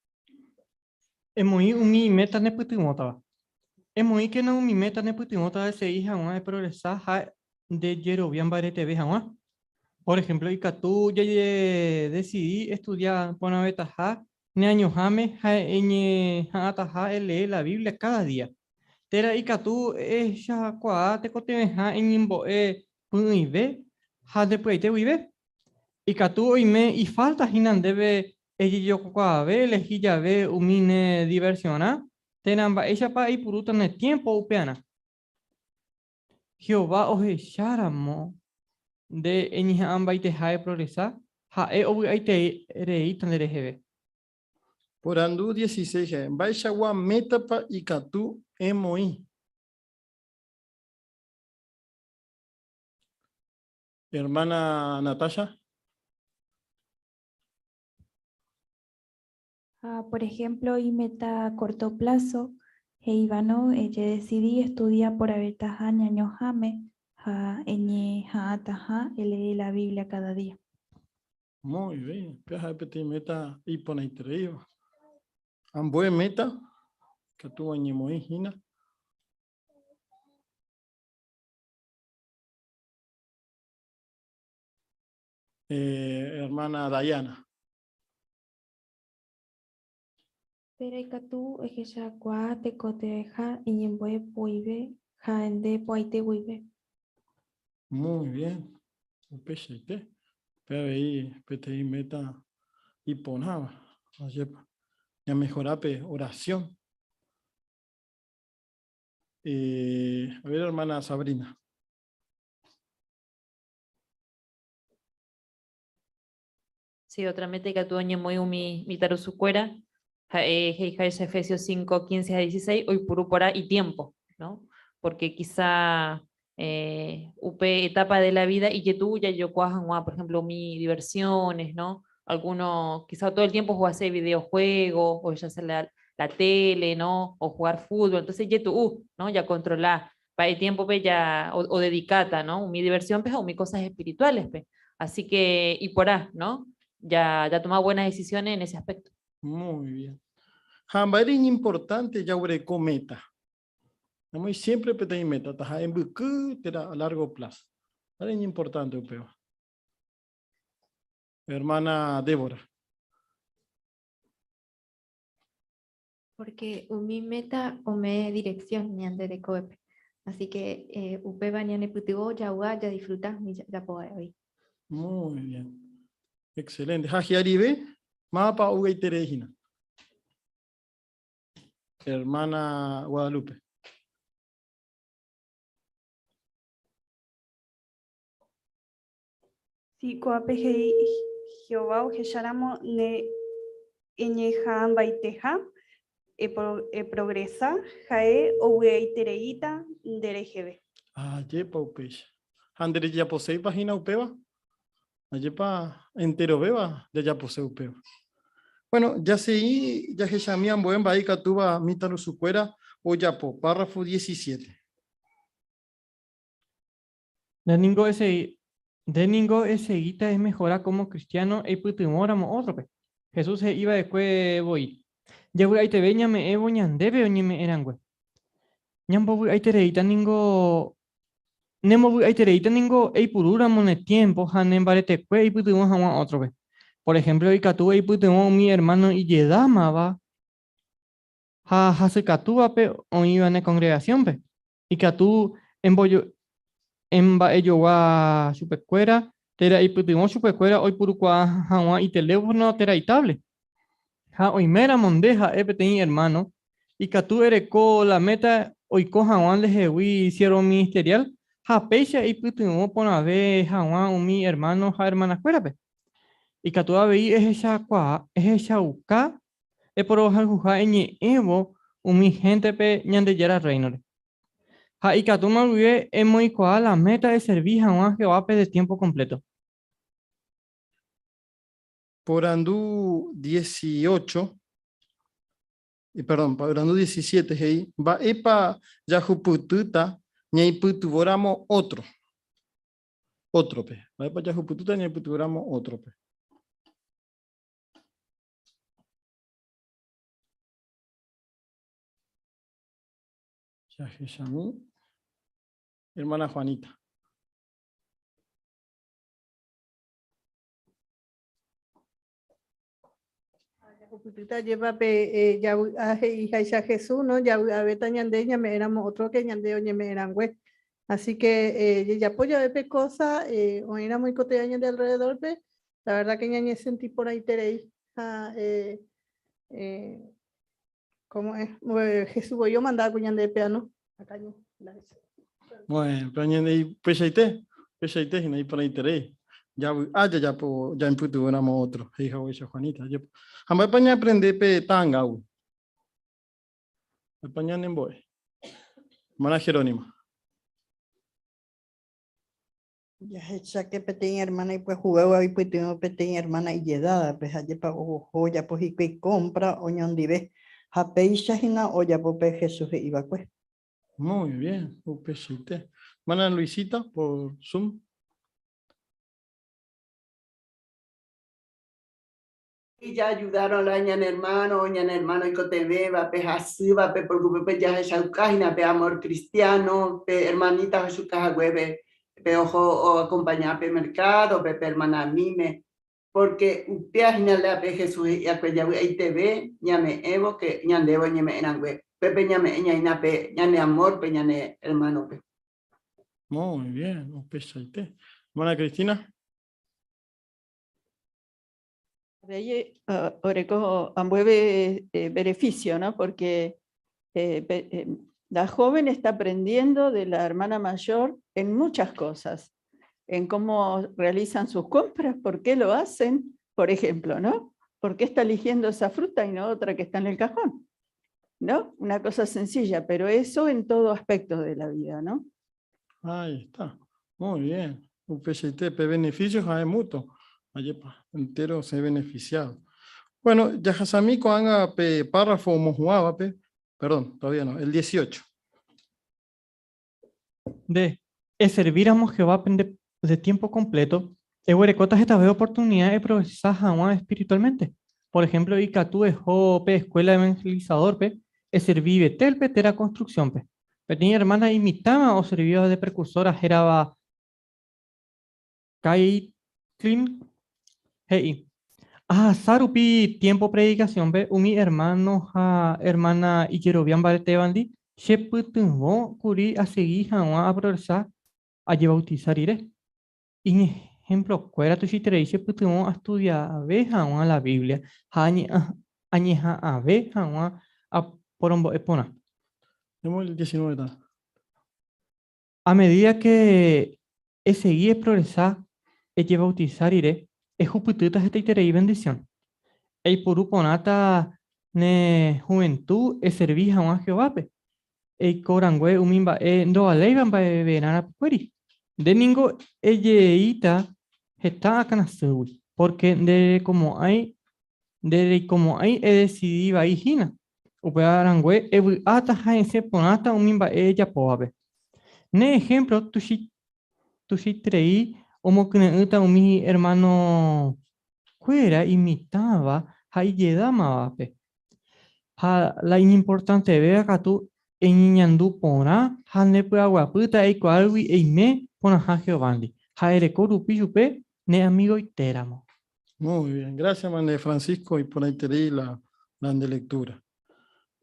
Es muy mi meta ne putu mota. Es muy que no mi meta ne putu mota ese hija de progresar de Jerobian Barete Bejawa. Por ejemplo, y que tú ya decidí estudiar por una beta ne año jame eñe ataja leer la Biblia cada día. Tera y que tú ya cua te cote en imbo punive ha de puede vive. Y que tú hoy me y falta hinan debe yo cua ve le ya ve umine diversiona. Tenamba ella pa y puruta ne tiempo upeana. Jehová oje sharamo de eñija ambaite jae progresa, jae obuaite rei tanderejeve. Por andú 16, Baishagua metapa y Catu emoi. Hermana Natasha. Por ejemplo, y meta a corto plazo, Heibano, ella decidí estudiar por abetaja ñaño jame, ja eñe ja ataja, leí la Biblia cada día. Muy bien. Peja peti meta y ponaitreiva. Ambue meta, Catu añemoi hina. Hermana Dayana. Pero y catu es que ya cua te coteja y en bue puive, ja ende puaite buive. Muy bien. Pecheite. Pero ahí peti meta y ponaba. Ya mejorape oración. A ver, hermana Sabrina. Sí, otra meta que tu año muy mi tarusucuera, Efesios 5, 15 a 16, hoy purupora y tiempo, ¿no? Porque quizá upe etapa de la vida y que tú ya yo por ejemplo, mi diversiones, ¿no? Algunos, quizá todo el tiempo jugase videojuegos, o ya sea la tele, ¿no? O jugar fútbol, entonces ya tú, ¿no? Ya controlar, para el tiempo pe, ya, o dedicata, ¿no? Mi diversión, pues, o mis cosas espirituales, pe. Así que, y por ahí, ¿no? Ya toma buenas decisiones en ese aspecto. Muy bien. Jambarín importante ya ubre meta. Muy siempre pete meta. Taja en buku a largo plazo. Es importante upeo. Hermana Débora. Porque mi meta o me dirección ni ande de coep. Así que upe bañane putigo ya ya disfrutas mi ya puedo hoy. Muy bien. Excelente. Hajiaribe, mapa ugaiterejina. Hermana Guadalupe. Sí, coape Jehová o Jesharamo ne eñeja baiteja progresa jae o weitereita derejebe. Yepa upecha. Andere ya posee página upeva. Ayepa entero beba ya posee upeva. Bueno, ya seguí, ya que Shamian buen baika tuva mitaru sucuera o yapo, párrafo 17. De ningo ese guita es mejorar como cristiano y putumoramos otro pe. Jesús se iba de cue voy. Ya voy ahí te veña me evo ñandebe o ñeme erangüe. Ñambo voy ahí te reita ningo. Nemo voy ahí te reita ningo ei purura mone tiempo hanen barete cue y putumos a otro pe. Por ejemplo, y catu y putumos mi hermano y yedama va. Ha se catúa pe o iba en la congregación pe. Y catu en bollo en ba ello va supercuera tera y putimos supercuera hoy purukua hawa y teléfono tera y tablet ha hoy mera mondeja epeteni hermano y catu ereco la meta hoy coja wan le hewi hicieron ministerial ha pecha y putimos pona ve hawa mi hermano ha hermana cuera pe y catu abei es esa qua es esa uka e por hoja juja eñe evo mi gente pe ñande yara reino. Y Katuma vive es muy cual la meta de servir a un Jehová de tiempo completo. Por andú 18, perdón, por andú 17, hey, va epa yahupututa, ñay putuvoramos otro pe. Va epa yahupututa, ñay putuvoramos otro pe. Hermana Juanita. Lleva ya hija Jesús, ¿no? Ya beta ñande me éramos otro que ñande oñe me eran güey. Así que ya apoya de cosas, o era muy cotidiana de alrededor, pe. La verdad que ñañe sentí por ahí teréis. ¿Cómo es? Jesús, yo mandaba cuñan de piano. Bueno, pero ñande y pechaite, Pechaite y no hay para interés. Ya, ya en futuro éramos otros. Hija, Juanita. Jamás para aprender pe tanga. Español en boy. Hermana Jerónima. Ya hecha que peteña hermana y pues jugaba y pues tengo peteña hermana y llegada pues allí para joya pues y que compra oñón dive japeisha hina oya pues Jesús iba pues. Muy bien, un pesite. Hermana Luisita por Zoom. Y ya ayudaron a ñan hermano y cotebe, va pe así, va pe porque pe ya es aucajina, pe amor cristiano, pe hermanita Jesús caja hueve, pe ojo o acompañar pe mercado, pe hermana mime, porque upiajina le pe Jesús y a ya ahí te ve, ñame evo que ñan debo ñame eran hue, pepe ñame ñaina pe ñane amor pe ñane hermano pe. Muy bien, un pesite. Hermana Cristina. De ahí, Oreco, ambueve beneficio, ¿no? Porque la joven está aprendiendo de la hermana mayor en muchas cosas, en cómo realizan sus compras, por qué lo hacen, por ejemplo, ¿no? ¿Por qué está eligiendo esa fruta y no otra que está en el cajón? ¿No? Una cosa sencilla, pero eso en todo aspecto de la vida, ¿no? Ahí está. Muy bien. Un pesite, beneficios hay mutuo. Ayepa, entero se ha beneficiado. Bueno, ya Jasamico haga párrafo mojuaba, perdón, todavía no, el 18. De serviramos Jehová de tiempo completo, Eguerecotas esta vez oportunidad de progresar jamás espiritualmente. Por ejemplo, Icatú es escuela evangelizador, servive telpe tera construcción, tenía hermana imitaba o servía de precursora, geraba Kaitlin, hei. Sarupi tiempo predicación, umi hermano, hermana y Jerobian Baltebandi, Sheputungo, Curi, a seguir, a progresar, a bautizar iré. En ejemplo, cuera tu chitreiche, putumo a estudiar a ver a la Biblia, añeja a ver a porombo epona. El 19. A medida que seguir progresar, bautizar iré, es jupututas esta y bendición. El puruponata ne juventud es servir a Jehová. El corangüe umimba no aleiban ba verana pueri. De ningo elleita está acá porque de como hay he decidido ahí hina. Upearangüe ata jaense ponata umimba ella poabe. Ne ejemplo tu si trei como que uta mi hermano fuera imitaba haiyedama vape. La importante vea que tú en ñandu pona hane agua puta e cualwi e me pona ha Giovanni. Jaere corupi yupe ne amigo iteramo. Muy bien, gracias Mané Francisco y por ahí te di la de lectura.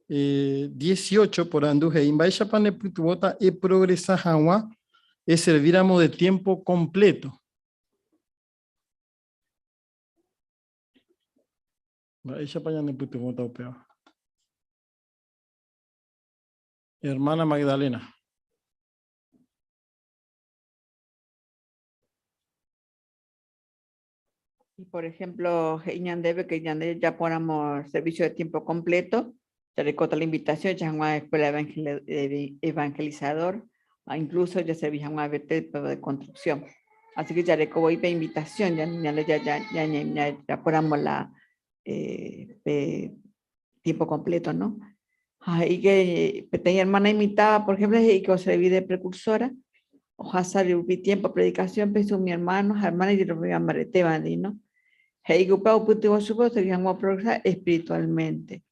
18 por anduje imbaisha pane putubota e progresa jawa e serviramos de tiempo completo. Baisha pane putubota opeo. Hermana Magdalena. Y por ejemplo, debe que ya ponamos servicio de tiempo completo, ya recota la invitación, ya una escuela evangelizador, incluso ya servicio una de construcción. Así que ya recobo la invitación, ya ponemos la tiempo completo, ¿no? Y que tenía hermana imitada, por ejemplo, y que se de precursora, ojalá salió tiempo predicación, pensó mi hermano y lo voy a amaretebandi, ¿no? Heigupau putuvo su voz, que vamos a progresar espiritualmente.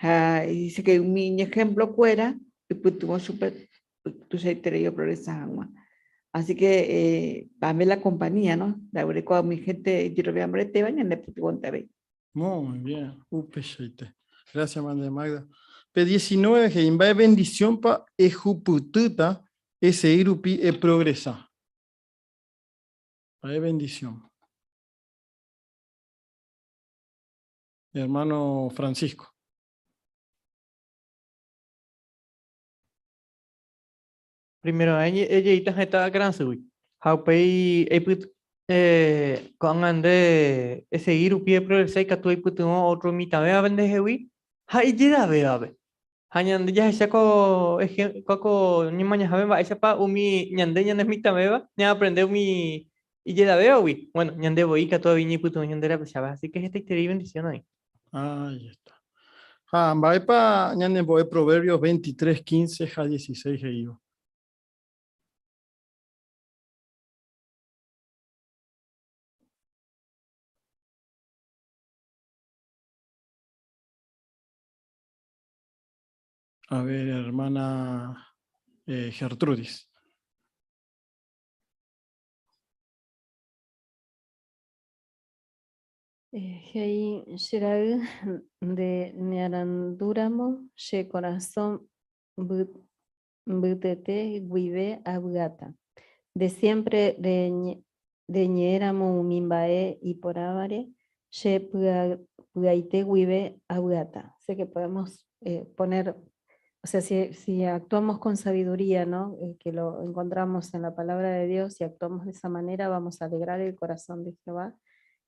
Y dice que mi ejemplo fuera, y putuvo su tu se yo progresar. Así que, para ver la compañía, ¿no? La verdad, mi gente, yo lo voy a amaretebandi, en el putuvo en TV. Muy bien, gracias, María Magda. P19, que invade bendición para ejupututa, ese irupi e progresa. Hay bendición. Hermano Francisco. Primero, ella está gran subí. Haupei con André seguir upie progresar que tu putumo otro mitad vea vende hewi. Ha ijida vea. Hanya ya sako koko ni maña habe ba esa pa umi ñande ñande mitad vea. Ya aprende umi ijida vea wi. Bueno, ñande voy que todo viñi putumo ñande la pesaba. Así que esta historia y bendición ahí. Ahí está. Mbaipa ñande boe Proverbios 23:15 a 16 iba. A ver, hermana Gertrudis. Hei Shirag de Nearanduramo, She Corazón Butete Guive Abgata. De siempre de Ñeramo Umimbae y por Avare, She Pugaite Guive Abgata. Sé que podemos poner, o sea, si actuamos con sabiduría, ¿no? Que lo encontramos en la palabra de Dios y actuamos de esa manera, vamos a alegrar el corazón de Jehová.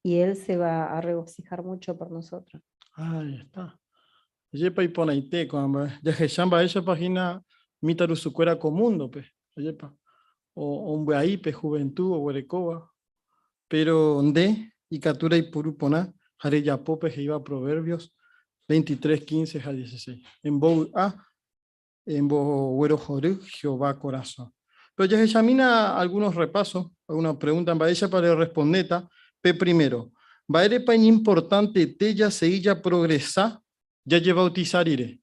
Y Él se va a regocijar mucho por nosotros. Ahí está. Yepa y ponaite, cuando ya que chamba esa página, mitaru su cuera comundo, pues. Yepa. O un ahí, pe juventud, o huerecoba. Pero donde, y captura y purupona, jare ya pope que iba Proverbios 23:15 a 16. En bo huero joru, Jehová corazón. Pero ya que examina algunos repasos, alguna pregunta, va ella para responder. P primero, va a ser importante tella seilla progresa, ya lleva bautizar iré.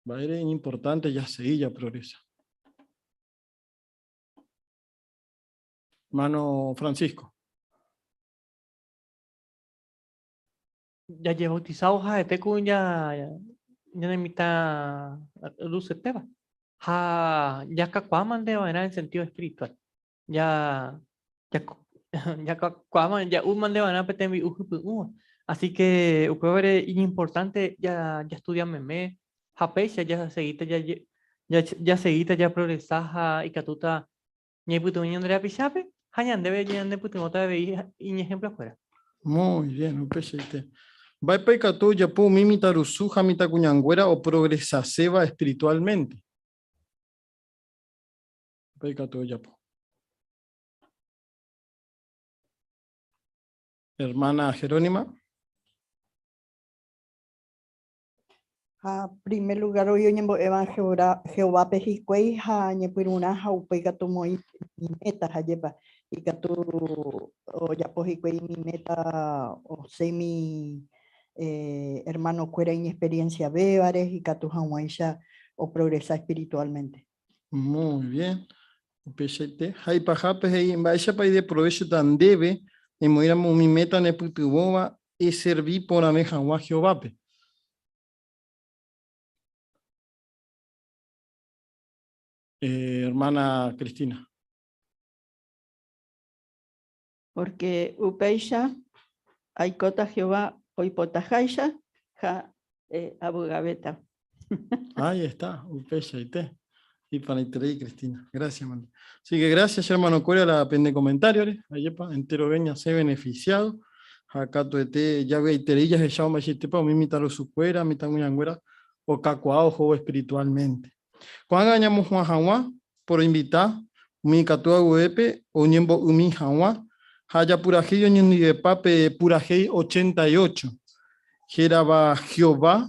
Va a ser importante ya seilla progresa. Hermano Francisco. Ya lleva bautizado ja este kun ya ne mitad luz teba. Ja ya kakwaman de manera en sentido espiritual. Ya kakwaman ya man de manera petembi así que es importante ya estudia meme ja pecha ya seguita ya seguita ya progresa y catuta ni puto ni Andrea Pichape hayan debe de puto otra vez y ejemplo afuera. Muy bien, un pecheite. Va a pecar todo ya puedo mimitar usuja mita cuñangüera o progresa seba espiritualmente. Pecar todo ya po. Hermana Jerónima. En primer lugar, hoy en Jehová Pejicuey, ha ñepiruna, ha upega tu moi mi meta, ha lleva, y que tu o ya Pejicuey mi meta, o sé mi hermano cuera en experiencia bébares, y que tu hawaisha o progresa espiritualmente. Muy bien. Pechete. Hay pajape, hay en baixa pa de provecho tan debe, en moiramo mi meta ne putubova, y serví por ameja wa Jehová. Hermana Cristina. Porque Upeisha, Aikota Jehová, Oipotajaisha, Ja Abugabeta. Ahí está, Upeisha y te. Y para y Cristina. Gracias, man. Así que gracias, hermano Cuera, la pende comentarios. Ayepa, entero veña, se beneficiado. Acá tu ete, ya ve iterillas de Shao Machitepa, o mi mitad su cuera, mitad muñanguera, o cacuao, juego espiritualmente. Cuando ganamos Juan Hanwa, por invitar, mi catua uepe, o niembo umi Hanwa, haya purajillo ni de pape purajei 88. Jeraba Jehová,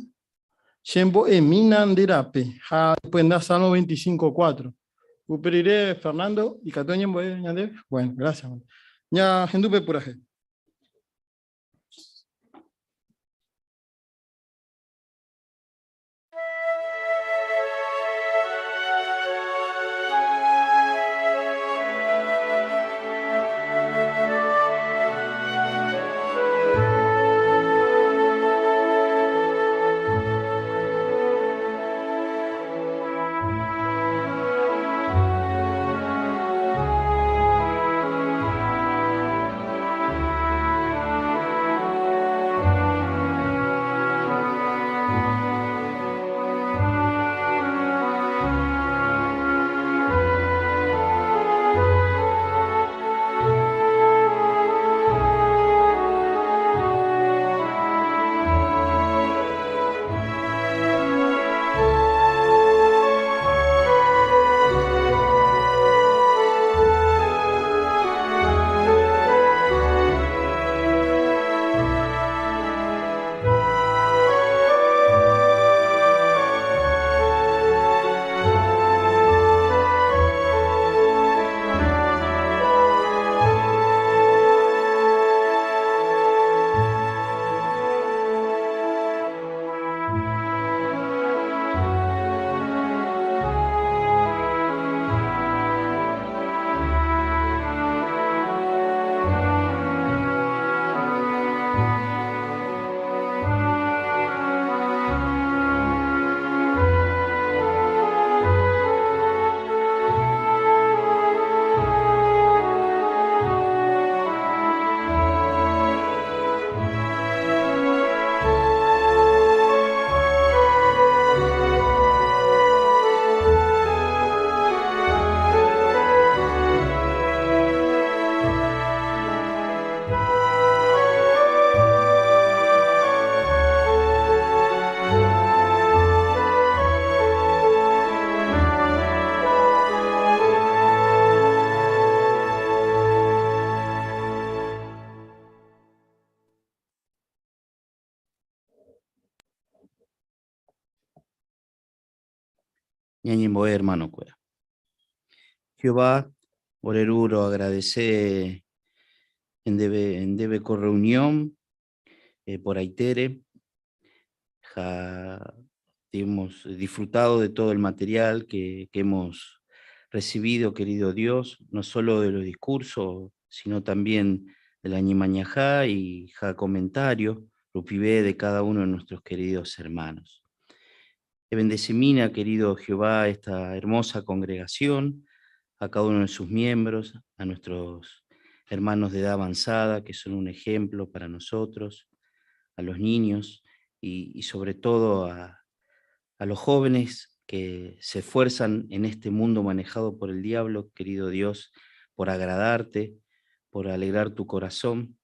Shembo eminanderape, ha puenda Salmo 25:4. Uperiré Fernando y Catoño, bueno, gracias. Ya, Gendupe puraje. ñañemboe hermano cuera. Jehová, oreruro agradece en debe con reunión por aitere, ja, hemos disfrutado de todo el material que hemos recibido, querido Dios, no solo de los discursos, sino también de la ñimañajá y ja comentario, rupivé de cada uno de nuestros queridos hermanos. Bendecimina, querido Jehová, esta hermosa congregación, a cada uno de sus miembros, a nuestros hermanos de edad avanzada, que son un ejemplo para nosotros, a los niños y sobre todo a los jóvenes que se esfuerzan en este mundo manejado por el diablo, querido Dios, por agradarte, por alegrar tu corazón,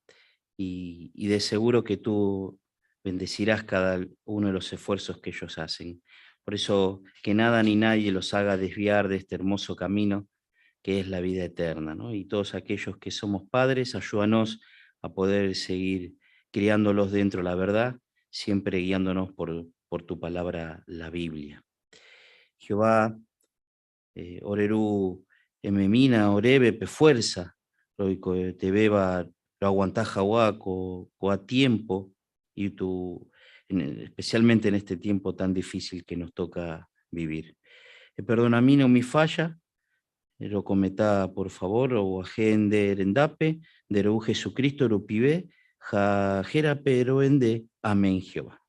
y de seguro que tú bendecirás cada uno de los esfuerzos que ellos hacen. Por eso, que nada ni nadie los haga desviar de este hermoso camino que es la vida eterna, ¿no? Y todos aquellos que somos padres, ayúdanos a poder seguir criándolos dentro de la verdad, siempre guiándonos por tu palabra, la Biblia. Jehová, orerú, ememina, orebe, pe fuerza, loico te beba, lo aguantás jahuaco, a tiempo, y especialmente en este tiempo tan difícil que nos toca vivir. Perdona a mí, no mi falla, lo cometá por favor, o agende erendape, de Jesucristo lo pibe, ja jera pero ende, amén Jehová.